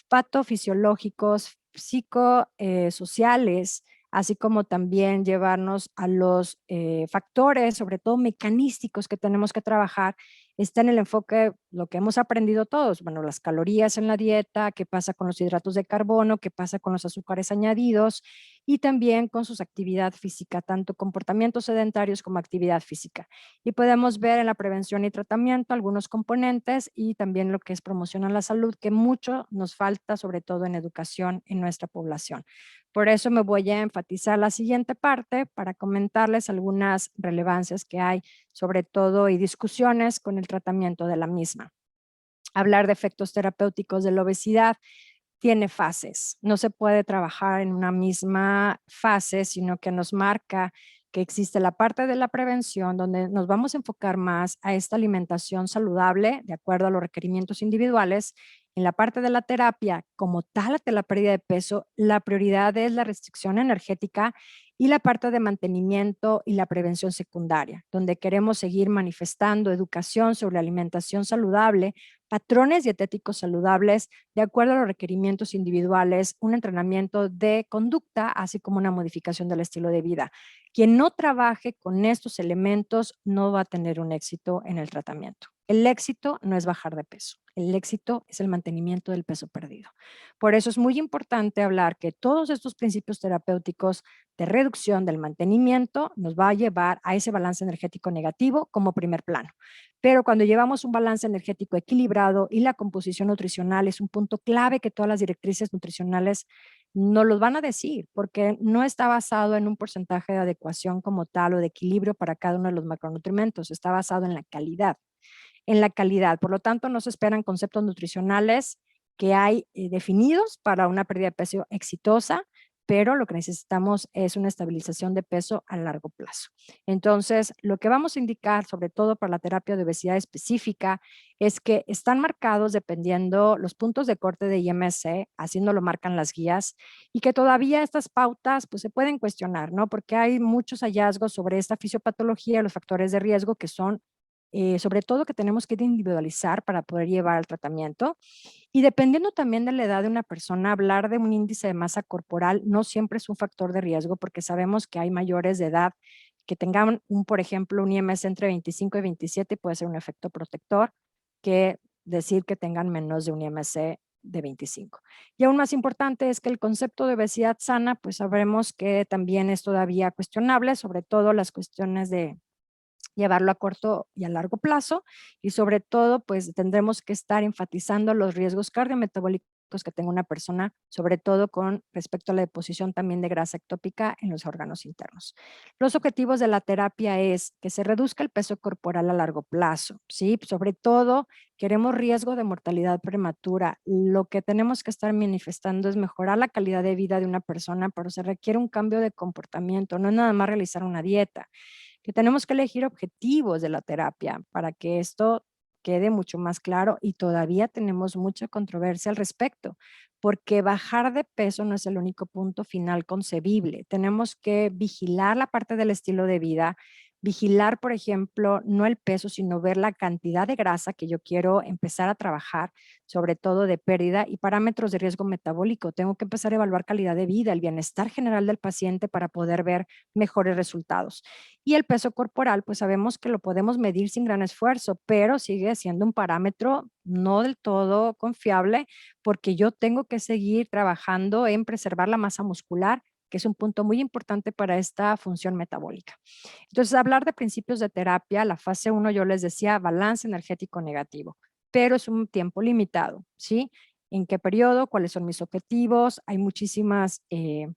patofisiológicos, psicosociales, así como también llevarnos a los factores, sobre todo mecanísticos que tenemos que trabajar, está en el enfoque, lo que hemos aprendido todos, bueno, las calorías en la dieta, qué pasa con los hidratos de carbono, qué pasa con los azúcares añadidos y también con sus actividad física, tanto comportamientos sedentarios como actividad física. Y podemos ver en la prevención y tratamiento algunos componentes y también lo que es promoción a la salud, que mucho nos falta, sobre todo en educación en nuestra población. Por eso me voy a enfatizar la siguiente parte para comentarles algunas relevancias que hay, sobre todo, y discusiones con el tratamiento de la misma. Hablar de efectos terapéuticos de la obesidad tiene fases. No se puede trabajar en una misma fase, sino que nos marca que existe la parte de la prevención donde nos vamos a enfocar más a esta alimentación saludable de acuerdo a los requerimientos individuales. En la parte de la terapia, como tal, ante la pérdida de peso, la prioridad es la restricción energética y la parte de mantenimiento y la prevención secundaria, donde queremos seguir manifestando educación sobre alimentación saludable, patrones dietéticos saludables de acuerdo a los requerimientos individuales, un entrenamiento de conducta, así como una modificación del estilo de vida. Quien no trabaje con estos elementos no va a tener un éxito en el tratamiento. El éxito no es bajar de peso, el éxito es el mantenimiento del peso perdido. Por eso es muy importante hablar que todos estos principios terapéuticos de reducción del mantenimiento nos va a llevar a ese balance energético negativo como primer plano. Pero cuando llevamos un balance energético equilibrado y la composición nutricional es un punto clave que todas las directrices nutricionales nos los van a decir, porque no está basado en un porcentaje de adecuación como tal o de equilibrio para cada uno de los macronutrientes, está basado en la calidad, en la calidad. Por lo tanto, no se esperan conceptos nutricionales que hay definidos para una pérdida de peso exitosa, pero lo que necesitamos es una estabilización de peso a largo plazo. Entonces, lo que vamos a indicar, sobre todo para la terapia de obesidad específica, es que están marcados dependiendo los puntos de corte de IMC, así nos lo marcan las guías, y que todavía estas pautas pues, se pueden cuestionar, ¿no? Porque hay muchos hallazgos sobre esta fisiopatología, los factores de riesgo que son sobre todo que tenemos que individualizar para poder llevar al tratamiento. Y dependiendo también de la edad de una persona, hablar de un índice de masa corporal no siempre es un factor de riesgo porque sabemos que hay mayores de edad que tengan, por ejemplo, un IMC entre 25 y 27 puede ser un efecto protector que decir que tengan menos de un IMC de 25. Y aún más importante es que el concepto de obesidad sana, pues sabremos que también es todavía cuestionable, sobre todo las cuestiones de llevarlo a corto y a largo plazo y sobre todo pues tendremos que estar enfatizando los riesgos cardiometabólicos que tenga una persona, sobre todo con respecto a la deposición también de grasa ectópica en los órganos internos. Los objetivos de la terapia es que se reduzca el peso corporal a largo plazo, ¿sí? Sobre todo queremos riesgo de mortalidad prematura. Lo que tenemos que estar manifestando es mejorar la calidad de vida de una persona, pero se requiere un cambio de comportamiento, no es nada más realizar una dieta, que tenemos que elegir objetivos de la terapia para que esto quede mucho más claro y todavía tenemos mucha controversia al respecto, porque bajar de peso no es el único punto final concebible. Tenemos que vigilar la parte del estilo de vida, vigilar, por ejemplo, no el peso, sino ver la cantidad de grasa que yo quiero empezar a trabajar, sobre todo de pérdida y parámetros de riesgo metabólico. Tengo que empezar a evaluar calidad de vida, el bienestar general del paciente para poder ver mejores resultados. Y el peso corporal, pues sabemos que lo podemos medir sin gran esfuerzo, pero sigue siendo un parámetro no del todo confiable porque yo tengo que seguir trabajando en preservar la masa muscular, que es un punto muy importante para esta función metabólica. Entonces, hablar de principios de terapia, la fase uno yo les decía, balance energético negativo, pero es un tiempo limitado, ¿sí? ¿En qué periodo? ¿Cuáles son mis objetivos? Hay muchísimas,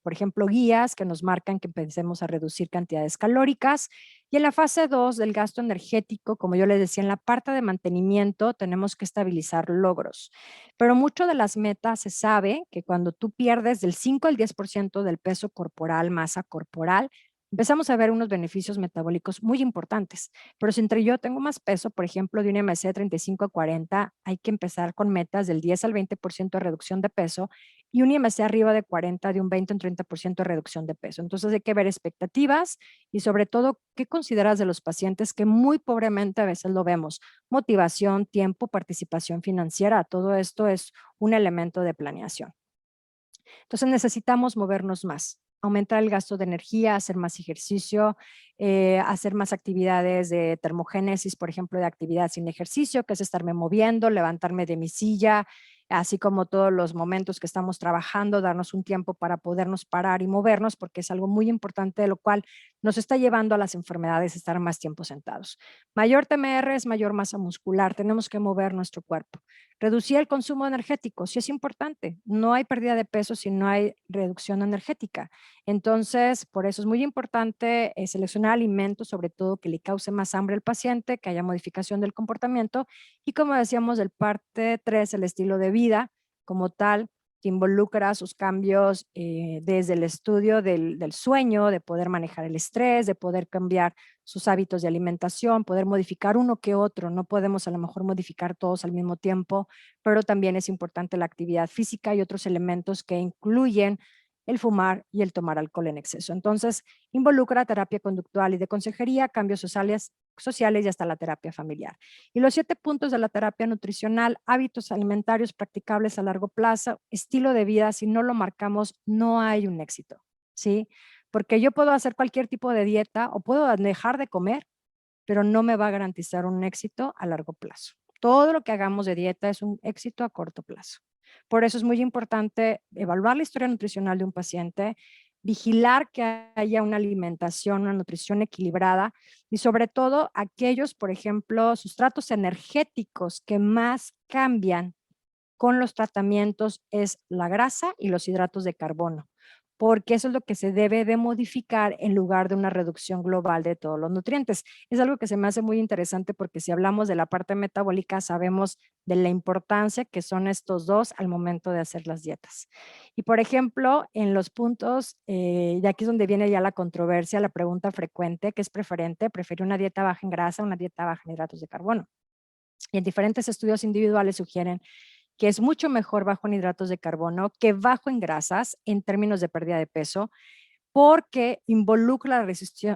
por ejemplo, guías que nos marcan que empecemos a reducir cantidades calóricas. Y en la fase 2 del gasto energético, como yo les decía, en la parte de mantenimiento tenemos que estabilizar logros. Pero mucho de las metas se sabe que cuando tú pierdes del 5 al 10% del peso corporal, masa corporal, empezamos a ver unos beneficios metabólicos muy importantes. Pero si entre yo tengo más peso, por ejemplo, de un IMC de 35 a 40, hay que empezar con metas del 10 al 20% de reducción de peso y un IMC arriba de 40, de un 20 a un 30% de reducción de peso. Entonces hay que ver expectativas y sobre todo, ¿qué consideras de los pacientes que muy pobremente a veces lo vemos? Motivación, tiempo, participación financiera, todo esto es un elemento de planeación. Entonces necesitamos movernos más, aumentar el gasto de energía, hacer más ejercicio, hacer más actividades de termogénesis, por ejemplo, de actividad sin ejercicio, que es estarme moviendo, levantarme de mi silla, así como todos los momentos que estamos trabajando, darnos un tiempo para podernos parar y movernos, porque es algo muy importante, de lo cual nos está llevando a las enfermedades estar más tiempo sentados. Mayor TMR es mayor masa muscular, tenemos que mover nuestro cuerpo. Reducir el consumo energético, sí es importante. No hay pérdida de peso si no hay reducción energética. Entonces, por eso es muy importante seleccionar alimentos, sobre todo que le cause más hambre al paciente, que haya modificación del comportamiento y como decíamos, del parte 3, el estilo de vida como tal, que involucra sus cambios desde el estudio del sueño, de poder manejar el estrés, de poder cambiar sus hábitos de alimentación, poder modificar uno que otro. No podemos a lo mejor modificar todos al mismo tiempo, pero también es importante la actividad física y otros elementos que incluyen el fumar y el tomar alcohol en exceso. Entonces, involucra terapia conductual y de consejería, cambios sociales y hasta la terapia familiar. Y los 7 puntos de la terapia nutricional: hábitos alimentarios practicables a largo plazo, estilo de vida. Si no lo marcamos, no hay un éxito, ¿sí? Porque yo puedo hacer cualquier tipo de dieta o puedo dejar de comer, pero no me va a garantizar un éxito a largo plazo. Todo lo que hagamos de dieta es un éxito a corto plazo. Por eso es muy importante evaluar la historia nutricional de un paciente, vigilar que haya una alimentación, una nutrición equilibrada y sobre todo aquellos, por ejemplo, sustratos energéticos que más cambian con los tratamientos es la grasa y los hidratos de carbono, porque eso es lo que se debe de modificar en lugar de una reducción global de todos los nutrientes. Es algo que se me hace muy interesante porque si hablamos de la parte metabólica, sabemos de la importancia que son estos dos al momento de hacer las dietas. Y por ejemplo, en los puntos, y aquí es donde viene ya la controversia, la pregunta frecuente, ¿qué es preferente? ¿Prefiere una dieta baja en grasa o una dieta baja en hidratos de carbono? Y en diferentes estudios individuales sugieren que es mucho mejor bajo en hidratos de carbono que bajo en grasas en términos de pérdida de peso, porque involucra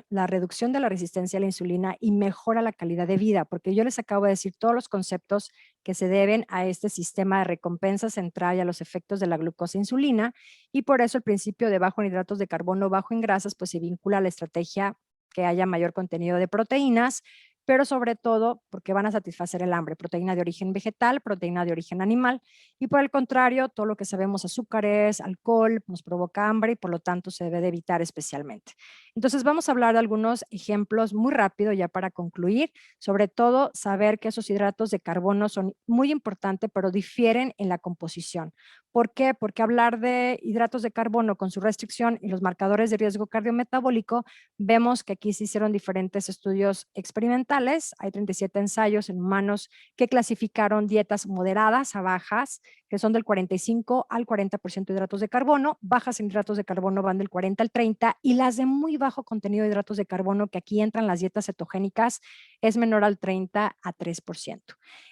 la reducción de la resistencia a la insulina y mejora la calidad de vida, porque yo les acabo de decir todos los conceptos que se deben a este sistema de recompensa central y a los efectos de la glucosa e insulina, y por eso el principio de bajo en hidratos de carbono, bajo en grasas, pues se vincula a la estrategia que haya mayor contenido de proteínas, pero sobre todo porque van a satisfacer el hambre, proteína de origen vegetal, proteína de origen animal, y por el contrario, todo lo que sabemos azúcares, alcohol, nos provoca hambre y por lo tanto se debe de evitar especialmente. Entonces vamos a hablar de algunos ejemplos muy rápido ya para concluir, sobre todo saber que esos hidratos de carbono son muy importantes, pero difieren en la composición. ¿Por qué? Porque hablar de hidratos de carbono con su restricción y los marcadores de riesgo cardiometabólico, vemos que aquí se hicieron diferentes estudios experimentales, hay 37 ensayos en humanos que clasificaron dietas moderadas a bajas, que son del 45 al 40% de hidratos de carbono, bajas en hidratos de carbono van del 40 al 30 y las de muy bajo contenido de hidratos de carbono, que aquí entran las dietas cetogénicas, es menor al 30 a 3%.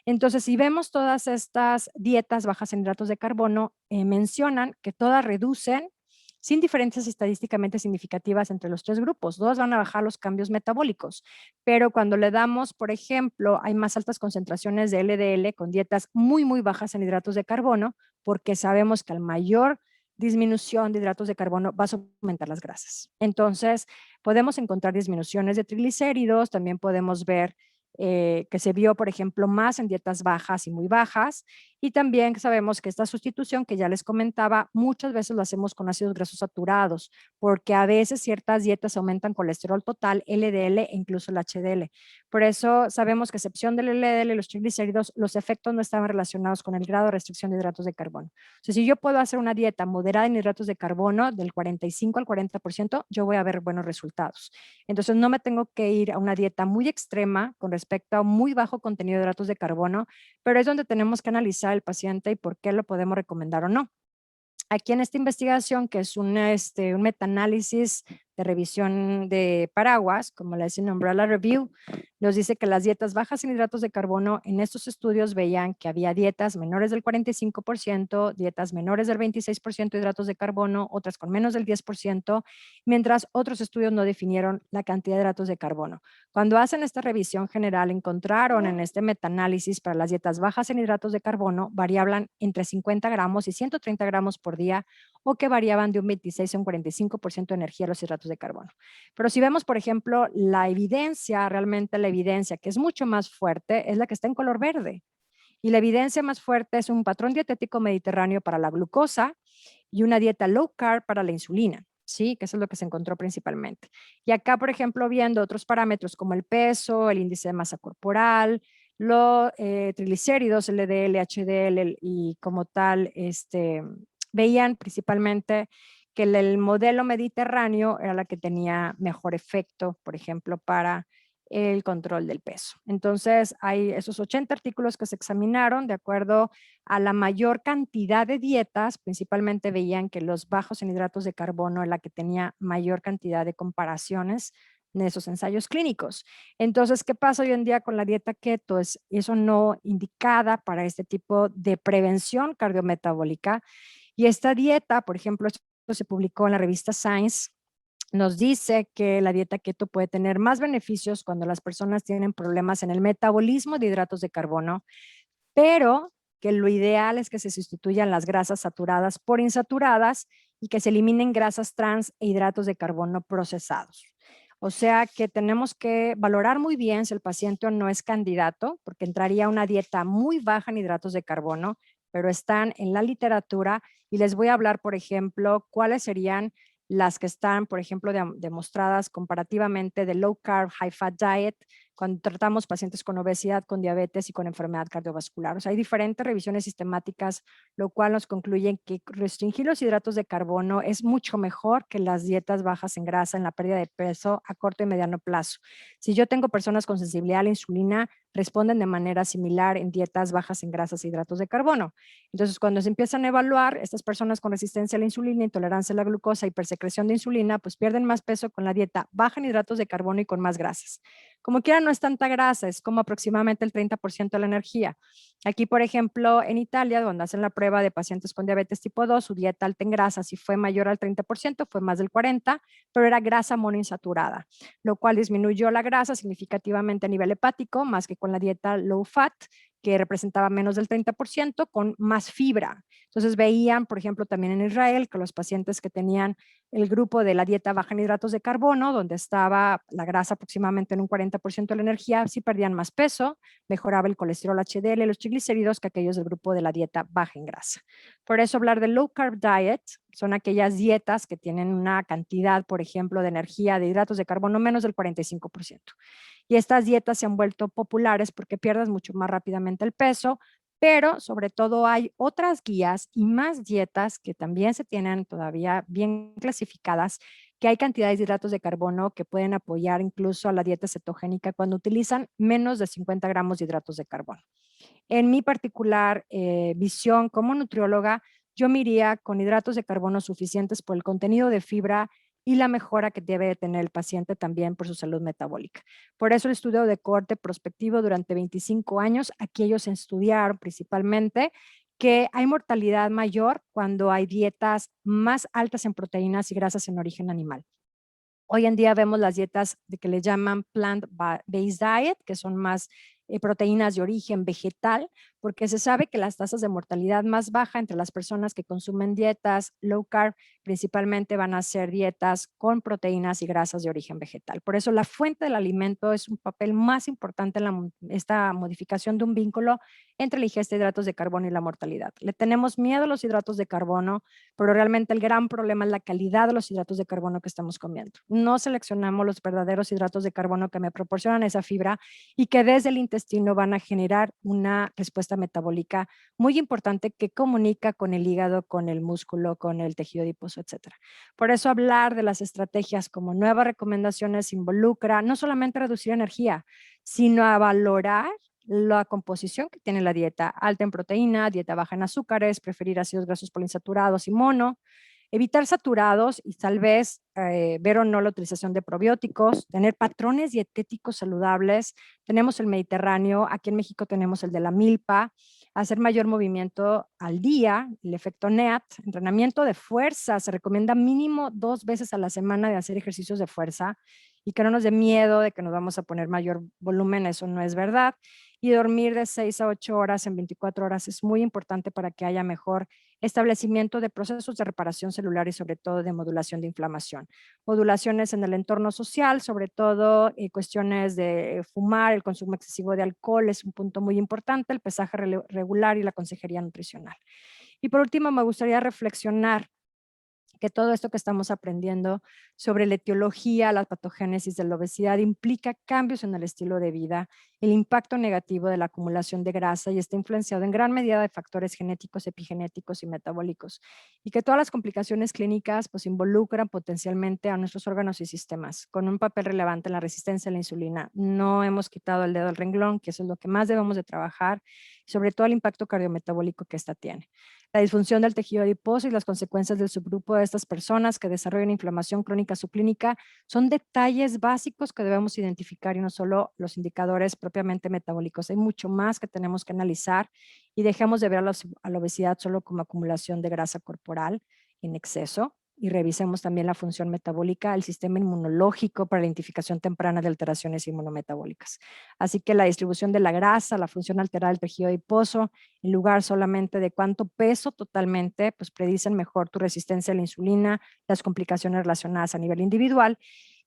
Entonces, si vemos todas estas dietas bajas en hidratos de carbono, mencionan que todas reducen sin diferencias estadísticamente significativas entre los tres grupos. Todos van a bajar los cambios metabólicos, pero cuando le damos, por ejemplo, hay más altas concentraciones de LDL con dietas muy, muy bajas en hidratos de carbono, porque sabemos que al mayor disminución de hidratos de carbono vas a aumentar las grasas. Entonces, podemos encontrar disminuciones de triglicéridos, también podemos ver que se vio, por ejemplo, más en dietas bajas y muy bajas. Y también sabemos que esta sustitución que ya les comentaba, muchas veces lo hacemos con ácidos grasos saturados, porque a veces ciertas dietas aumentan colesterol total, LDL e incluso el HDL. Por eso sabemos que a excepción del LDL y los triglicéridos, los efectos no estaban relacionados con el grado de restricción de hidratos de carbono. O sea, si yo puedo hacer una dieta moderada en hidratos de carbono del 45 al 40%, yo voy a ver buenos resultados. Entonces no me tengo que ir a una dieta muy extrema con respecto a muy bajo contenido de hidratos de carbono, pero es donde tenemos que analizar el paciente y por qué lo podemos recomendar o no. Aquí en esta investigación, que es un metaanálisis de revisión de paraguas, como le dicen Umbrella Review, nos dice que las dietas bajas en hidratos de carbono en estos estudios veían que había dietas menores del 45%, dietas menores del 26% de hidratos de carbono, otras con menos del 10%, mientras otros estudios no definieron la cantidad de hidratos de carbono. Cuando hacen esta revisión general, encontraron en este metaanálisis para las dietas bajas en hidratos de carbono variaban entre 50 gramos y 130 gramos por día, o que variaban de un 26 a un 45% de energía los hidratos de carbono. Pero si vemos, por ejemplo, la evidencia, realmente la evidencia que es mucho más fuerte es la que está en color verde. Y la evidencia más fuerte es un patrón dietético mediterráneo para la glucosa y una dieta low carb para la insulina. Sí, que eso es lo que se encontró principalmente. Y acá, por ejemplo, viendo otros parámetros como el peso, el índice de masa corporal, los triglicéridos, LDL, HDL y como tal, veían principalmente que el modelo mediterráneo era la que tenía mejor efecto, por ejemplo, para el control del peso. Entonces, hay esos 80 artículos que se examinaron de acuerdo a la mayor cantidad de dietas, principalmente veían que los bajos en hidratos de carbono era la que tenía mayor cantidad de comparaciones en esos ensayos clínicos. Entonces, ¿qué pasa hoy en día con la dieta keto? Es eso no indicada para este tipo de prevención cardiometabólica. Y esta dieta, por ejemplo, esto se publicó en la revista Science, nos dice que la dieta keto puede tener más beneficios cuando las personas tienen problemas en el metabolismo de hidratos de carbono, pero que lo ideal es que se sustituyan las grasas saturadas por insaturadas y que se eliminen grasas trans e hidratos de carbono procesados. O sea que tenemos que valorar muy bien si el paciente o no es candidato, porque entraría una dieta muy baja en hidratos de carbono, pero están en la literatura y les voy a hablar, por ejemplo, cuáles serían las que están, por ejemplo, demostradas comparativamente de low carb, high fat diet, cuando tratamos pacientes con obesidad, con diabetes y con enfermedad cardiovascular. O sea, hay diferentes revisiones sistemáticas, lo cual nos concluyen que restringir los hidratos de carbono es mucho mejor que las dietas bajas en grasa en la pérdida de peso a corto y mediano plazo. Si yo tengo personas con sensibilidad a la insulina, responden de manera similar en dietas bajas en grasas e hidratos de carbono. Entonces, cuando se empiezan a evaluar, estas personas con resistencia a la insulina, intolerancia a la glucosa, hipersecreción de insulina, pues pierden más peso con la dieta baja en hidratos de carbono y con más grasas. Como quiera, no es tanta grasa, es como aproximadamente el 30% de la energía. Aquí, por ejemplo, en Italia, donde hacen la prueba de pacientes con diabetes tipo 2, su dieta alta en grasa, si fue mayor al 30%, fue más del 40%, pero era grasa monoinsaturada, lo cual disminuyó la grasa significativamente a nivel hepático, más que con la dieta low fat, que representaba menos del 30%, con más fibra. Entonces veían, por ejemplo, también en Israel, que los pacientes que tenían el grupo de la dieta baja en hidratos de carbono, donde estaba la grasa aproximadamente en un 40% de la energía, sí perdían más peso, mejoraba el colesterol HDL y los triglicéridos que aquellos del grupo de la dieta baja en grasa. Por eso hablar de low carb diet son aquellas dietas que tienen una cantidad, por ejemplo, de energía de hidratos de carbono menos del 45%. Y estas dietas se han vuelto populares porque pierdes mucho más rápidamente el peso, pero sobre todo hay otras guías y más dietas que también se tienen todavía bien clasificadas, que hay cantidades de hidratos de carbono que pueden apoyar incluso a la dieta cetogénica cuando utilizan menos de 50 gramos de hidratos de carbono. En mi particular visión como nutrióloga, yo me iría con hidratos de carbono suficientes por el contenido de fibra y la mejora que debe tener el paciente también por su salud metabólica. Por eso el estudio de corte prospectivo durante 25 años, aquí ellos estudiaron principalmente que hay mortalidad mayor cuando hay dietas más altas en proteínas y grasas en origen animal. Hoy en día vemos las dietas de que le llaman plant-based diet, que son más proteínas de origen vegetal, porque se sabe que las tasas de mortalidad más baja entre las personas que consumen dietas low carb principalmente van a ser dietas con proteínas y grasas de origen vegetal. Por eso la fuente del alimento es un papel más importante en esta modificación de un vínculo entre la ingesta de hidratos de carbono y la mortalidad. Le tenemos miedo a los hidratos de carbono, pero realmente el gran problema es la calidad de los hidratos de carbono que estamos comiendo. No seleccionamos los verdaderos hidratos de carbono que me proporcionan esa fibra y que desde el intestino van a generar una respuesta metabólica muy importante que comunica con el hígado, con el músculo, con el tejido adiposo, etcétera. Por eso hablar de las estrategias como nuevas recomendaciones involucra no solamente reducir energía, sino a valorar la composición que tiene la dieta, alta en proteína, dieta baja en azúcares, preferir ácidos grasos poliinsaturados y mono, evitar saturados y tal vez ver o no la utilización de probióticos, tener patrones dietéticos saludables. Tenemos el Mediterráneo, aquí en México tenemos el de la milpa, hacer mayor movimiento al día, el efecto NEAT, entrenamiento de fuerza, se recomienda mínimo 2 veces a la semana de hacer ejercicios de fuerza y que no nos dé miedo de que nos vamos a poner mayor volumen, eso no es verdad. Y dormir de 6 a 8 horas en 24 horas es muy importante para que haya mejor establecimiento de procesos de reparación celular y sobre todo de modulación de inflamación. Modulaciones en el entorno social, sobre todo cuestiones de fumar, el consumo excesivo de alcohol es un punto muy importante, el pesaje regular y la consejería nutricional. Y por último, me gustaría reflexionar que todo esto que estamos aprendiendo sobre la etiología, la patogénesis de la obesidad implica cambios en el estilo de vida, el impacto negativo de la acumulación de grasa y está influenciado en gran medida de factores genéticos, epigenéticos y metabólicos, y que todas las complicaciones clínicas pues involucran potencialmente a nuestros órganos y sistemas, con un papel relevante en la resistencia a la insulina. No hemos quitado el dedo del renglón, que eso es lo que más debemos de trabajar, sobre todo el impacto cardiometabólico que esta tiene. La disfunción del tejido adiposo y las consecuencias del subgrupo de estas personas que desarrollan inflamación crónica subclínica son detalles básicos que debemos identificar y no solo los indicadores propiamente metabólicos. Hay mucho más que tenemos que analizar y dejemos de ver a la obesidad solo como acumulación de grasa corporal en exceso y revisemos también la función metabólica, el sistema inmunológico para la identificación temprana de alteraciones inmunometabólicas. Así que la distribución de la grasa, la función alterada del tejido adiposo, en lugar solamente de cuánto peso totalmente, pues predicen mejor tu resistencia a la insulina, las complicaciones relacionadas a nivel individual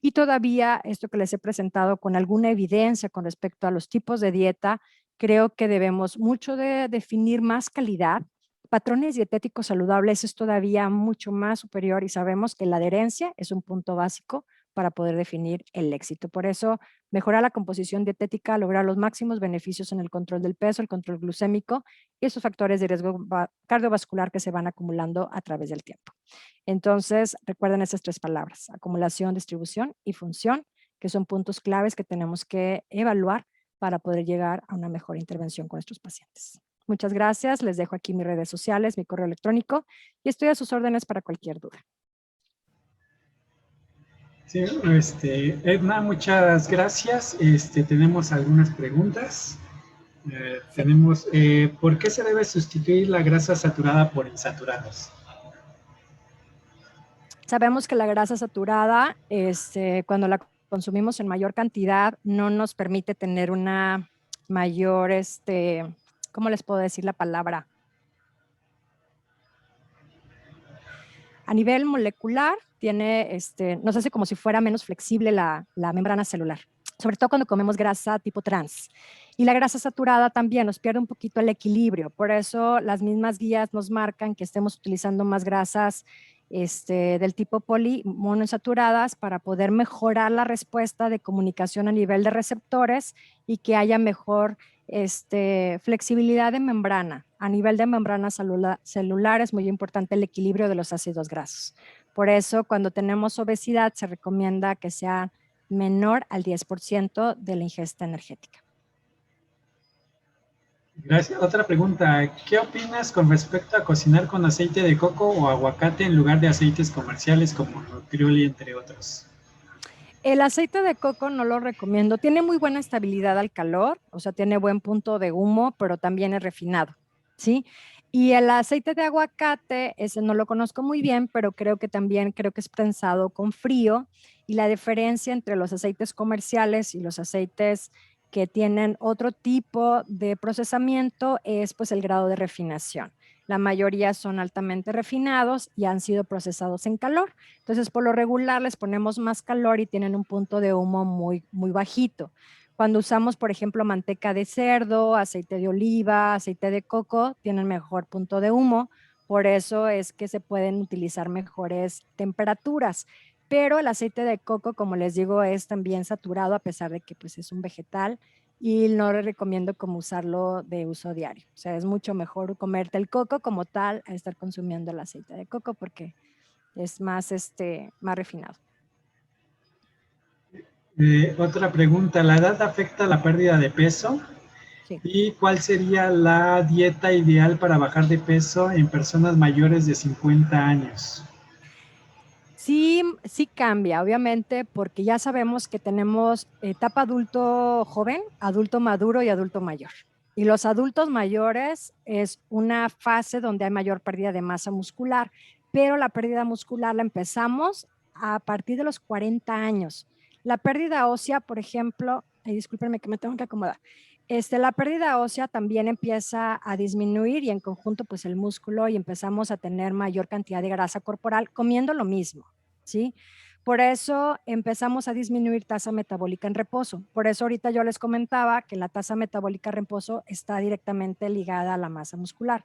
Y todavía esto que les he presentado con alguna evidencia con respecto a los tipos de dieta, creo que debemos mucho de definir más calidad. Patrones dietéticos saludables es todavía mucho más superior y sabemos que la adherencia es un punto básico para poder definir el éxito. Por eso, mejorar la composición dietética, lograr los máximos beneficios en el control del peso, el control glucémico y esos factores de riesgo cardiovascular que se van acumulando a través del tiempo. Entonces, recuerden esas tres palabras: acumulación, distribución y función, que son puntos claves que tenemos que evaluar para poder llegar a una mejor intervención con nuestros pacientes. Muchas gracias. Les dejo aquí mis redes sociales, mi correo electrónico y estoy a sus órdenes para cualquier duda. Sí, Edna, muchas gracias. Tenemos algunas preguntas. Tenemos, ¿por qué se debe sustituir la grasa saturada por insaturados? Sabemos que la grasa saturada, cuando la consumimos en mayor cantidad, no nos permite tener una mayor, ¿cómo les puedo decir la palabra? A nivel molecular, nos hace como si fuera menos flexible la membrana celular, sobre todo cuando comemos grasa tipo trans. Y la grasa saturada también nos pierde un poquito el equilibrio. Por eso las mismas guías nos marcan que estemos utilizando más grasas del tipo polimonounsaturadas para poder mejorar la respuesta de comunicación a nivel de receptores y que haya mejor flexibilidad de membrana. A nivel de membrana celular es muy importante el equilibrio de los ácidos grasos. Por eso, cuando tenemos obesidad, se recomienda que sea menor al 10% de la ingesta energética. Gracias. Otra pregunta, ¿qué opinas con respecto a cocinar con aceite de coco o aguacate en lugar de aceites comerciales como Nutrioli, entre otros? El aceite de coco no lo recomiendo. Tiene muy buena estabilidad al calor, o sea, tiene buen punto de humo, pero también es refinado, ¿sí? Y el aceite de aguacate, ese no lo conozco muy bien, pero creo que es prensado con frío. Y la diferencia entre los aceites comerciales y los aceites que tienen otro tipo de procesamiento es pues el grado de refinación. La mayoría son altamente refinados y han sido procesados en calor. Entonces, por lo regular les ponemos más calor y tienen un punto de humo muy, muy bajito. Cuando usamos, por ejemplo, manteca de cerdo, aceite de oliva, aceite de coco, tienen mejor punto de humo. Por eso es que se pueden utilizar mejores temperaturas. Pero el aceite de coco, como les digo, es también saturado a pesar de que pues, es un vegetal y no les recomiendo como usarlo de uso diario. O sea, es mucho mejor comerte el coco como tal a estar consumiendo el aceite de coco porque es más, más refinado. Otra pregunta, ¿la edad afecta la pérdida de peso? Sí. ¿Y cuál sería la dieta ideal para bajar de peso en personas mayores de 50 años? Sí, sí cambia, obviamente, porque ya sabemos que tenemos etapa adulto joven, adulto maduro y adulto mayor. Y los adultos mayores es una fase donde hay mayor pérdida de masa muscular, pero la pérdida muscular la empezamos a partir de los 40 años. La pérdida ósea, por ejemplo, discúlpenme que me tengo que acomodar. La pérdida ósea también empieza a disminuir y en conjunto pues el músculo y empezamos a tener mayor cantidad de grasa corporal comiendo lo mismo, ¿sí? Por eso empezamos a disminuir tasa metabólica en reposo. Por eso ahorita yo les comentaba que la tasa metabólica en reposo está directamente ligada a la masa muscular.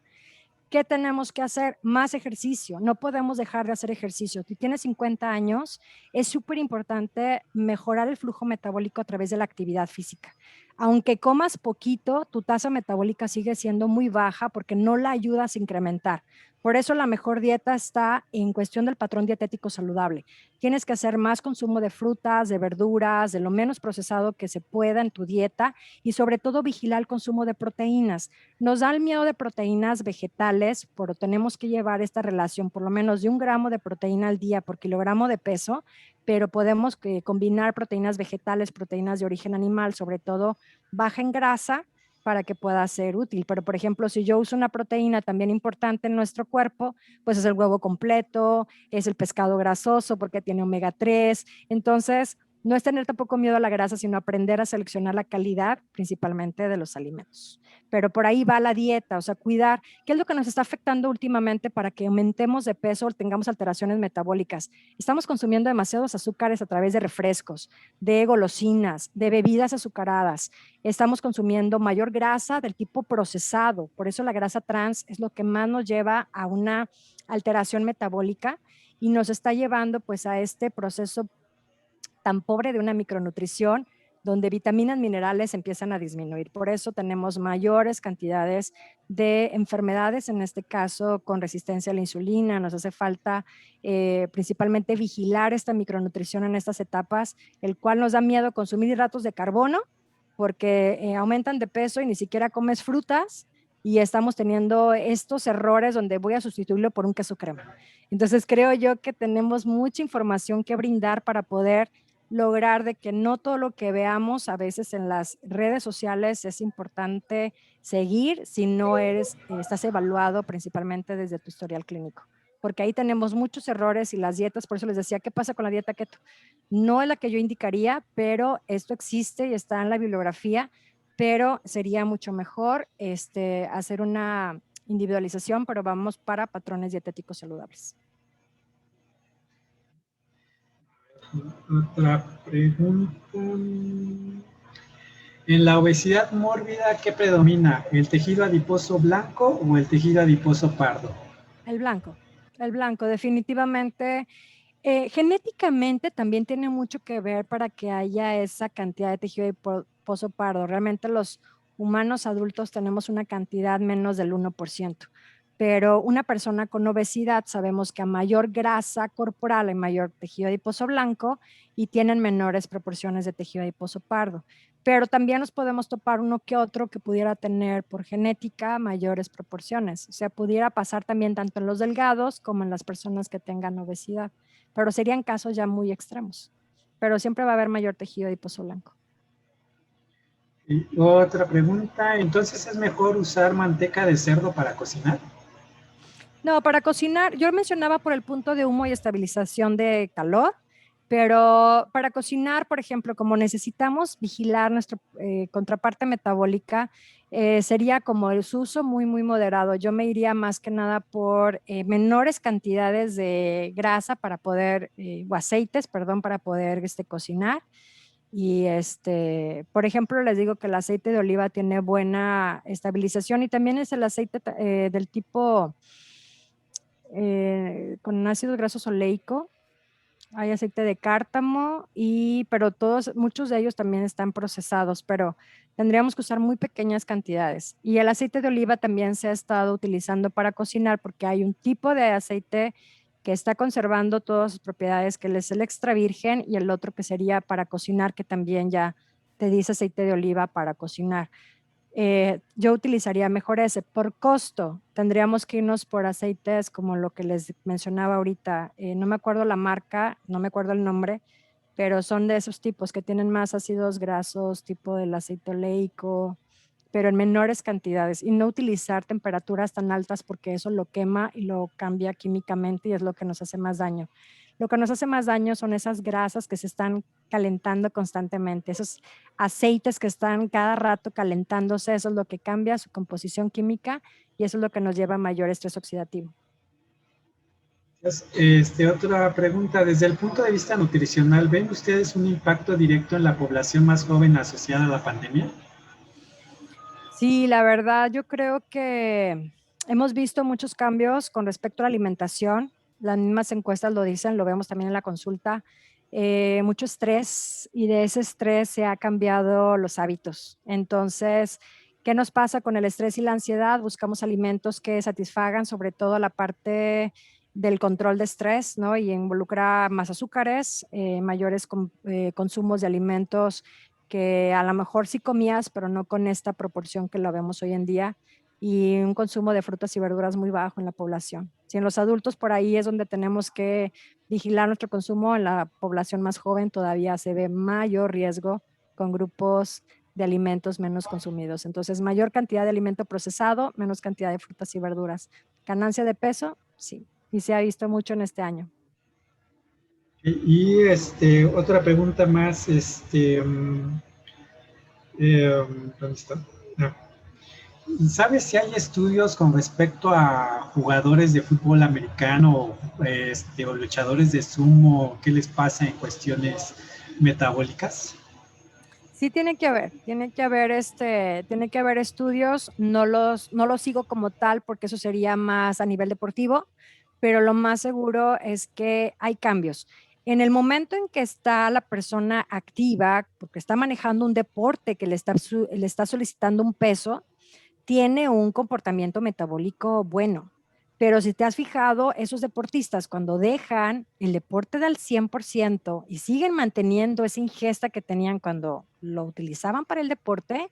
¿Qué tenemos que hacer? Más ejercicio. No podemos dejar de hacer ejercicio. Si tienes 50 años, es súper importante mejorar el flujo metabólico a través de la actividad física. Aunque comas poquito, tu tasa metabólica sigue siendo muy baja porque no la ayudas a incrementar. Por eso la mejor dieta está en cuestión del patrón dietético saludable. Tienes que hacer más consumo de frutas, de verduras, de lo menos procesado que se pueda en tu dieta y sobre todo vigilar el consumo de proteínas. Nos da el miedo de proteínas vegetales, pero tenemos que llevar esta relación por lo menos de 1 gramo de proteína al día por kilogramo de peso, pero podemos combinar proteínas vegetales, proteínas de origen animal, sobre todo baja en grasa, para que pueda ser útil. Pero, por ejemplo, si yo uso una proteína también importante en nuestro cuerpo, pues es el huevo completo, es el pescado grasoso porque tiene omega 3. Entonces, No es tener tampoco miedo a la grasa, sino aprender a seleccionar la calidad, principalmente de los alimentos. Pero por ahí va la dieta, o sea, cuidar. ¿Qué es lo que nos está afectando últimamente para que aumentemos de peso o tengamos alteraciones metabólicas? Estamos consumiendo demasiados azúcares a través de refrescos, de golosinas, de bebidas azucaradas. Estamos consumiendo mayor grasa del tipo procesado. Por eso la grasa trans es lo que más nos lleva a una alteración metabólica y nos está llevando pues a este proceso tan pobre de una micronutrición donde vitaminas, minerales empiezan a disminuir. Por eso tenemos mayores cantidades de enfermedades, en este caso con resistencia a la insulina. Nos hace falta principalmente vigilar esta micronutrición en estas etapas, el cual nos da miedo consumir hidratos de carbono porque aumentan de peso y ni siquiera comes frutas y estamos teniendo estos errores donde voy a sustituirlo por un queso crema. Entonces creo yo que tenemos mucha información que brindar para poder lograr de que no todo lo que veamos a veces en las redes sociales es importante seguir si no estás evaluado principalmente desde tu historial clínico, porque ahí tenemos muchos errores y las dietas, por eso les decía, ¿qué pasa con la dieta keto? No es la que yo indicaría, pero esto existe y está en la bibliografía, pero sería mucho mejor hacer una individualización, pero vamos para patrones dietéticos saludables. Otra pregunta. En la obesidad mórbida, ¿qué predomina? ¿El tejido adiposo blanco o el tejido adiposo pardo? El blanco, definitivamente. Genéticamente también tiene mucho que ver para que haya esa cantidad de tejido adiposo pardo. Realmente los humanos adultos tenemos una cantidad menos del 1%, pero una persona con obesidad sabemos que a mayor grasa corporal hay mayor tejido adiposo blanco y tienen menores proporciones de tejido adiposo pardo. Pero también nos podemos topar uno que otro que pudiera tener por genética mayores proporciones. O sea, pudiera pasar también tanto en los delgados como en las personas que tengan obesidad, pero serían casos ya muy extremos. Pero siempre va a haber mayor tejido adiposo blanco. Y otra pregunta, ¿entonces es mejor usar manteca de cerdo para cocinar? No, para cocinar, yo mencionaba por el punto de humo y estabilización de calor, pero para cocinar, por ejemplo, como necesitamos vigilar nuestra contraparte metabólica, sería como el uso muy, muy moderado. Yo me iría más que nada por menores cantidades de grasa para poder, o aceites, perdón, para poder cocinar. Y por ejemplo, les digo que el aceite de oliva tiene buena estabilización y también es el aceite del tipo con ácido grasos oleico. Hay aceite de cártamo, pero muchos de ellos también están procesados, pero tendríamos que usar muy pequeñas cantidades. Y el aceite de oliva también se ha estado utilizando para cocinar porque hay un tipo de aceite que está conservando todas sus propiedades, que es el extra virgen, y el otro que sería para cocinar, que también ya te dice aceite de oliva para cocinar. Yo utilizaría mejor ese. Por costo, tendríamos que irnos por aceites como lo que les mencionaba ahorita. No me acuerdo la marca, no me acuerdo el nombre, pero son de esos tipos que tienen más ácidos grasos, tipo del aceite oleico, pero en menores cantidades. Y no utilizar temperaturas tan altas porque eso lo quema y lo cambia químicamente y es lo que nos hace más daño. Lo que nos hace más daño son esas grasas que se están calentando constantemente, esos aceites que están cada rato calentándose, eso es lo que cambia su composición química y eso es lo que nos lleva a mayor estrés oxidativo. Otra pregunta, desde el punto de vista nutricional, ¿ven ustedes un impacto directo en la población más joven asociada a la pandemia? Sí, la verdad, yo creo que hemos visto muchos cambios con respecto a la alimentación. Las mismas encuestas lo dicen, lo vemos también en la consulta. Mucho estrés y de ese estrés se ha cambiado los hábitos. Entonces, ¿qué nos pasa con el estrés y la ansiedad? Buscamos alimentos que satisfagan sobre todo la parte del control de estrés, ¿no? Y involucra más azúcares, mayores consumos de alimentos que a lo mejor sí comías, pero no con esta proporción que lo vemos hoy en día, y un consumo de frutas y verduras muy bajo en la población. Si en los adultos por ahí es donde tenemos que vigilar nuestro consumo, en la población más joven todavía se ve mayor riesgo con grupos de alimentos menos consumidos. Entonces, mayor cantidad de alimento procesado, menos cantidad de frutas y verduras. Ganancia de peso, sí, y se ha visto mucho en este año. Otra pregunta más, ¿dónde está? Ah, ¿sabes si hay estudios con respecto a jugadores de fútbol americano o luchadores de sumo? ¿Qué les pasa en cuestiones metabólicas? Sí, tiene que haber estudios, no los sigo como tal porque eso sería más a nivel deportivo, pero lo más seguro es que hay cambios. En el momento en que está la persona activa, porque está manejando un deporte que le está solicitando un peso, tiene un comportamiento metabólico bueno. Pero si te has fijado, esos deportistas cuando dejan el deporte del 100% y siguen manteniendo esa ingesta que tenían cuando lo utilizaban para el deporte,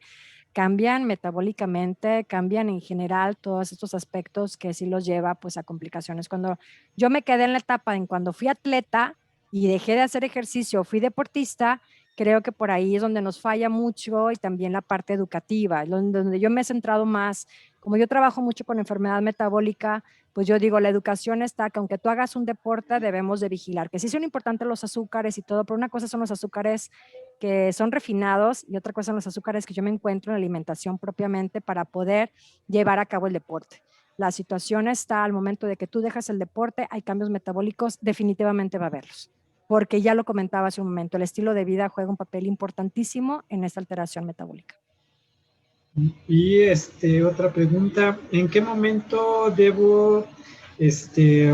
cambian metabólicamente, cambian en general todos estos aspectos que sí los lleva pues a complicaciones. Cuando yo me quedé en la etapa en cuando fui atleta y dejé de hacer ejercicio, fui deportista, creo que por ahí es donde nos falla mucho y también la parte educativa, donde yo me he centrado más, como yo trabajo mucho con enfermedad metabólica, pues yo digo, la educación está que aunque tú hagas un deporte, debemos de vigilar, que sí son importantes los azúcares y todo, pero una cosa son los azúcares que son refinados y otra cosa son los azúcares que yo me encuentro en la alimentación propiamente para poder llevar a cabo el deporte. La situación está al momento de que tú dejas el deporte, hay cambios metabólicos, definitivamente va a haberlos, porque ya lo comentaba hace un momento, el estilo de vida juega un papel importantísimo en esta alteración metabólica. Y otra pregunta, ¿en qué momento este,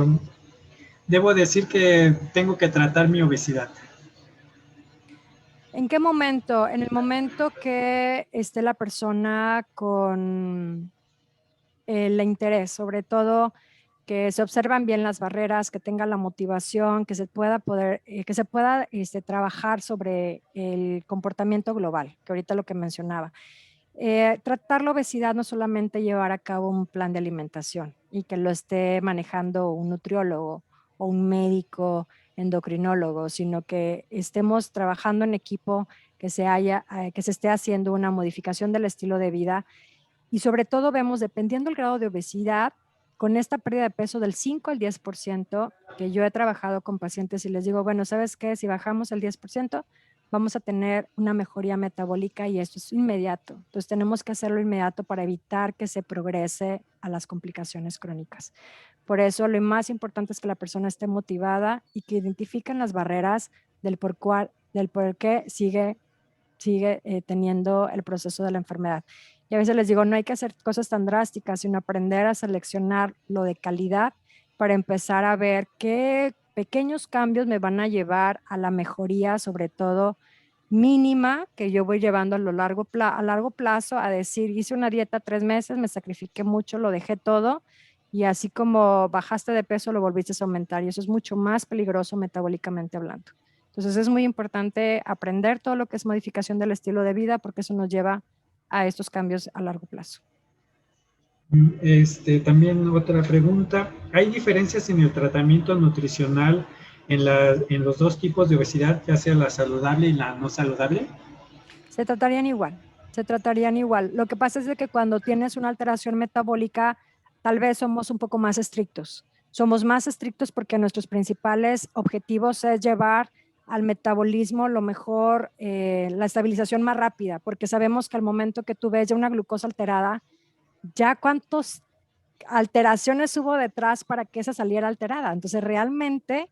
debo decir que tengo que tratar mi obesidad? ¿En qué momento? En el momento que esté la persona con el interés, sobre todo que se observan bien las barreras, que tenga la motivación, que se pueda trabajar sobre el comportamiento global, que ahorita lo que mencionaba. Tratar la obesidad no solamente llevar a cabo un plan de alimentación y que lo esté manejando un nutriólogo o un médico endocrinólogo, sino que estemos trabajando en equipo, que se esté haciendo una modificación del estilo de vida y sobre todo vemos, dependiendo del grado de obesidad, con esta pérdida de peso del 5 al 10%, que yo he trabajado con pacientes y les digo, bueno, ¿sabes qué? Si bajamos el 10%, vamos a tener una mejoría metabólica y esto es inmediato. Entonces tenemos que hacerlo inmediato para evitar que se progrese a las complicaciones crónicas. Por eso lo más importante es que la persona esté motivada y que identifiquen las barreras del por qué sigue teniendo el proceso de la enfermedad. Y a veces les digo, no hay que hacer cosas tan drásticas, sino aprender a seleccionar lo de calidad para empezar a ver qué pequeños cambios me van a llevar a la mejoría, sobre todo mínima, que yo voy llevando a largo plazo a decir, hice una dieta 3 meses, me sacrifiqué mucho, lo dejé todo y así como bajaste de peso, lo volviste a aumentar y eso es mucho más peligroso metabólicamente hablando. Entonces es muy importante aprender todo lo que es modificación del estilo de vida porque eso nos lleva a estos cambios a largo plazo. También otra pregunta, ¿hay diferencias en el tratamiento nutricional en los dos tipos de obesidad, ya sea la saludable y la no saludable? Se tratarían igual, se tratarían igual. Lo que pasa es de que cuando tienes una alteración metabólica, tal vez somos un poco más estrictos. Somos más estrictos porque nuestros principales objetivos es llevar al metabolismo lo mejor, la estabilización más rápida, porque sabemos que al momento que tú ves ya una glucosa alterada, ya cuántas alteraciones hubo detrás para que esa saliera alterada. Entonces, realmente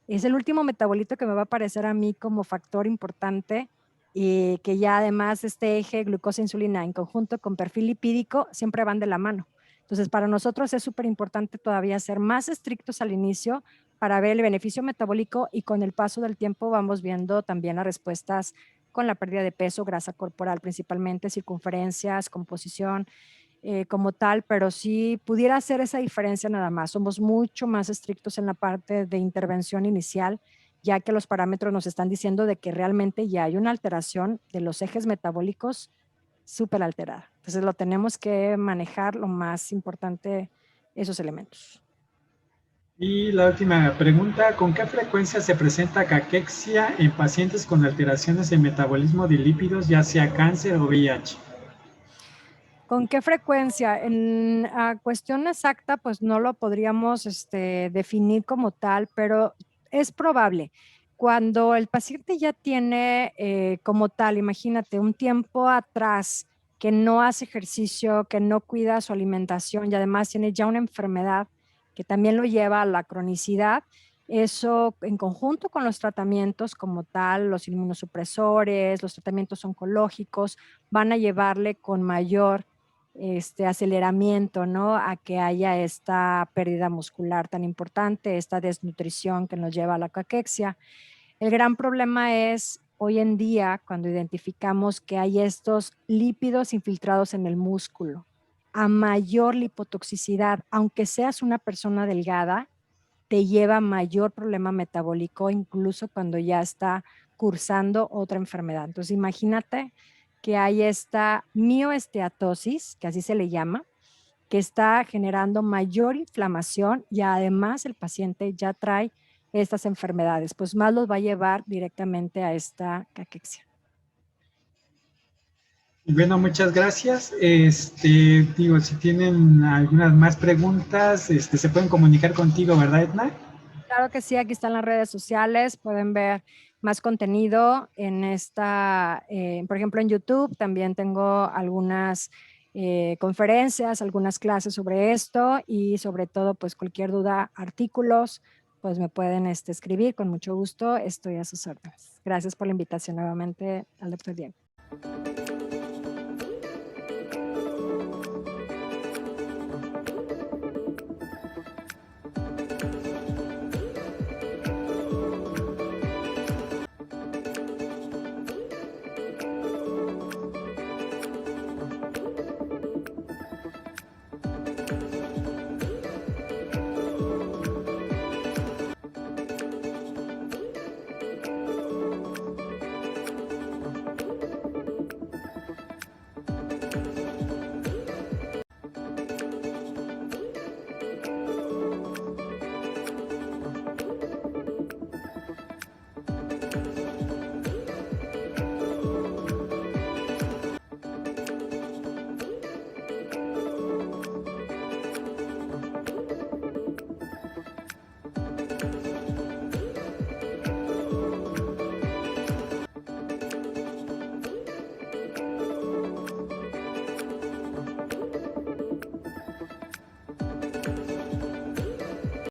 es el último metabolito que me va a aparecer a mí como factor importante y que ya además este eje glucosa-insulina en conjunto con perfil lipídico siempre van de la mano. Entonces, para nosotros es súper importante todavía ser más estrictos al inicio para ver el beneficio metabólico y con el paso del tiempo vamos viendo también las respuestas con la pérdida de peso, grasa corporal principalmente, circunferencias, composición como tal, pero sí pudiera hacer esa diferencia nada más. Somos mucho más estrictos en la parte de intervención inicial, ya que los parámetros nos están diciendo de que realmente ya hay una alteración de los ejes metabólicos súper alterada. Entonces lo tenemos que manejar lo más importante, esos elementos. Y la última pregunta, ¿con qué frecuencia se presenta caquexia en pacientes con alteraciones en metabolismo de lípidos, ya sea cáncer o VIH? ¿Con qué frecuencia? Cuestión exacta, pues no lo podríamos definir como tal, pero es probable. Cuando el paciente ya tiene como tal, imagínate, un tiempo atrás que no hace ejercicio, que no cuida su alimentación y además tiene ya una enfermedad que también lo lleva a la cronicidad, eso en conjunto con los tratamientos como tal, los inmunosupresores, los tratamientos oncológicos, van a llevarle con mayor aceleramiento, ¿no? A que haya esta pérdida muscular tan importante, esta desnutrición que nos lleva a la caquexia. El gran problema es hoy en día cuando identificamos que hay estos lípidos infiltrados en el músculo. A mayor lipotoxicidad, aunque seas una persona delgada, te lleva a mayor problema metabólico, incluso cuando ya está cursando otra enfermedad. Entonces, imagínate que hay esta mioesteatosis, que así se le llama, que está generando mayor inflamación y además el paciente ya trae estas enfermedades, pues más los va a llevar directamente a esta caquexia. Bueno, muchas gracias. Digo, si tienen algunas más preguntas, se pueden comunicar contigo, ¿verdad, Edna? Claro que sí, aquí están las redes sociales, pueden ver más contenido en por ejemplo, en YouTube también tengo algunas conferencias, algunas clases sobre esto y sobre todo, pues cualquier duda, artículos, pues me pueden escribir con mucho gusto, estoy a sus órdenes. Gracias por la invitación nuevamente al doctor Diego.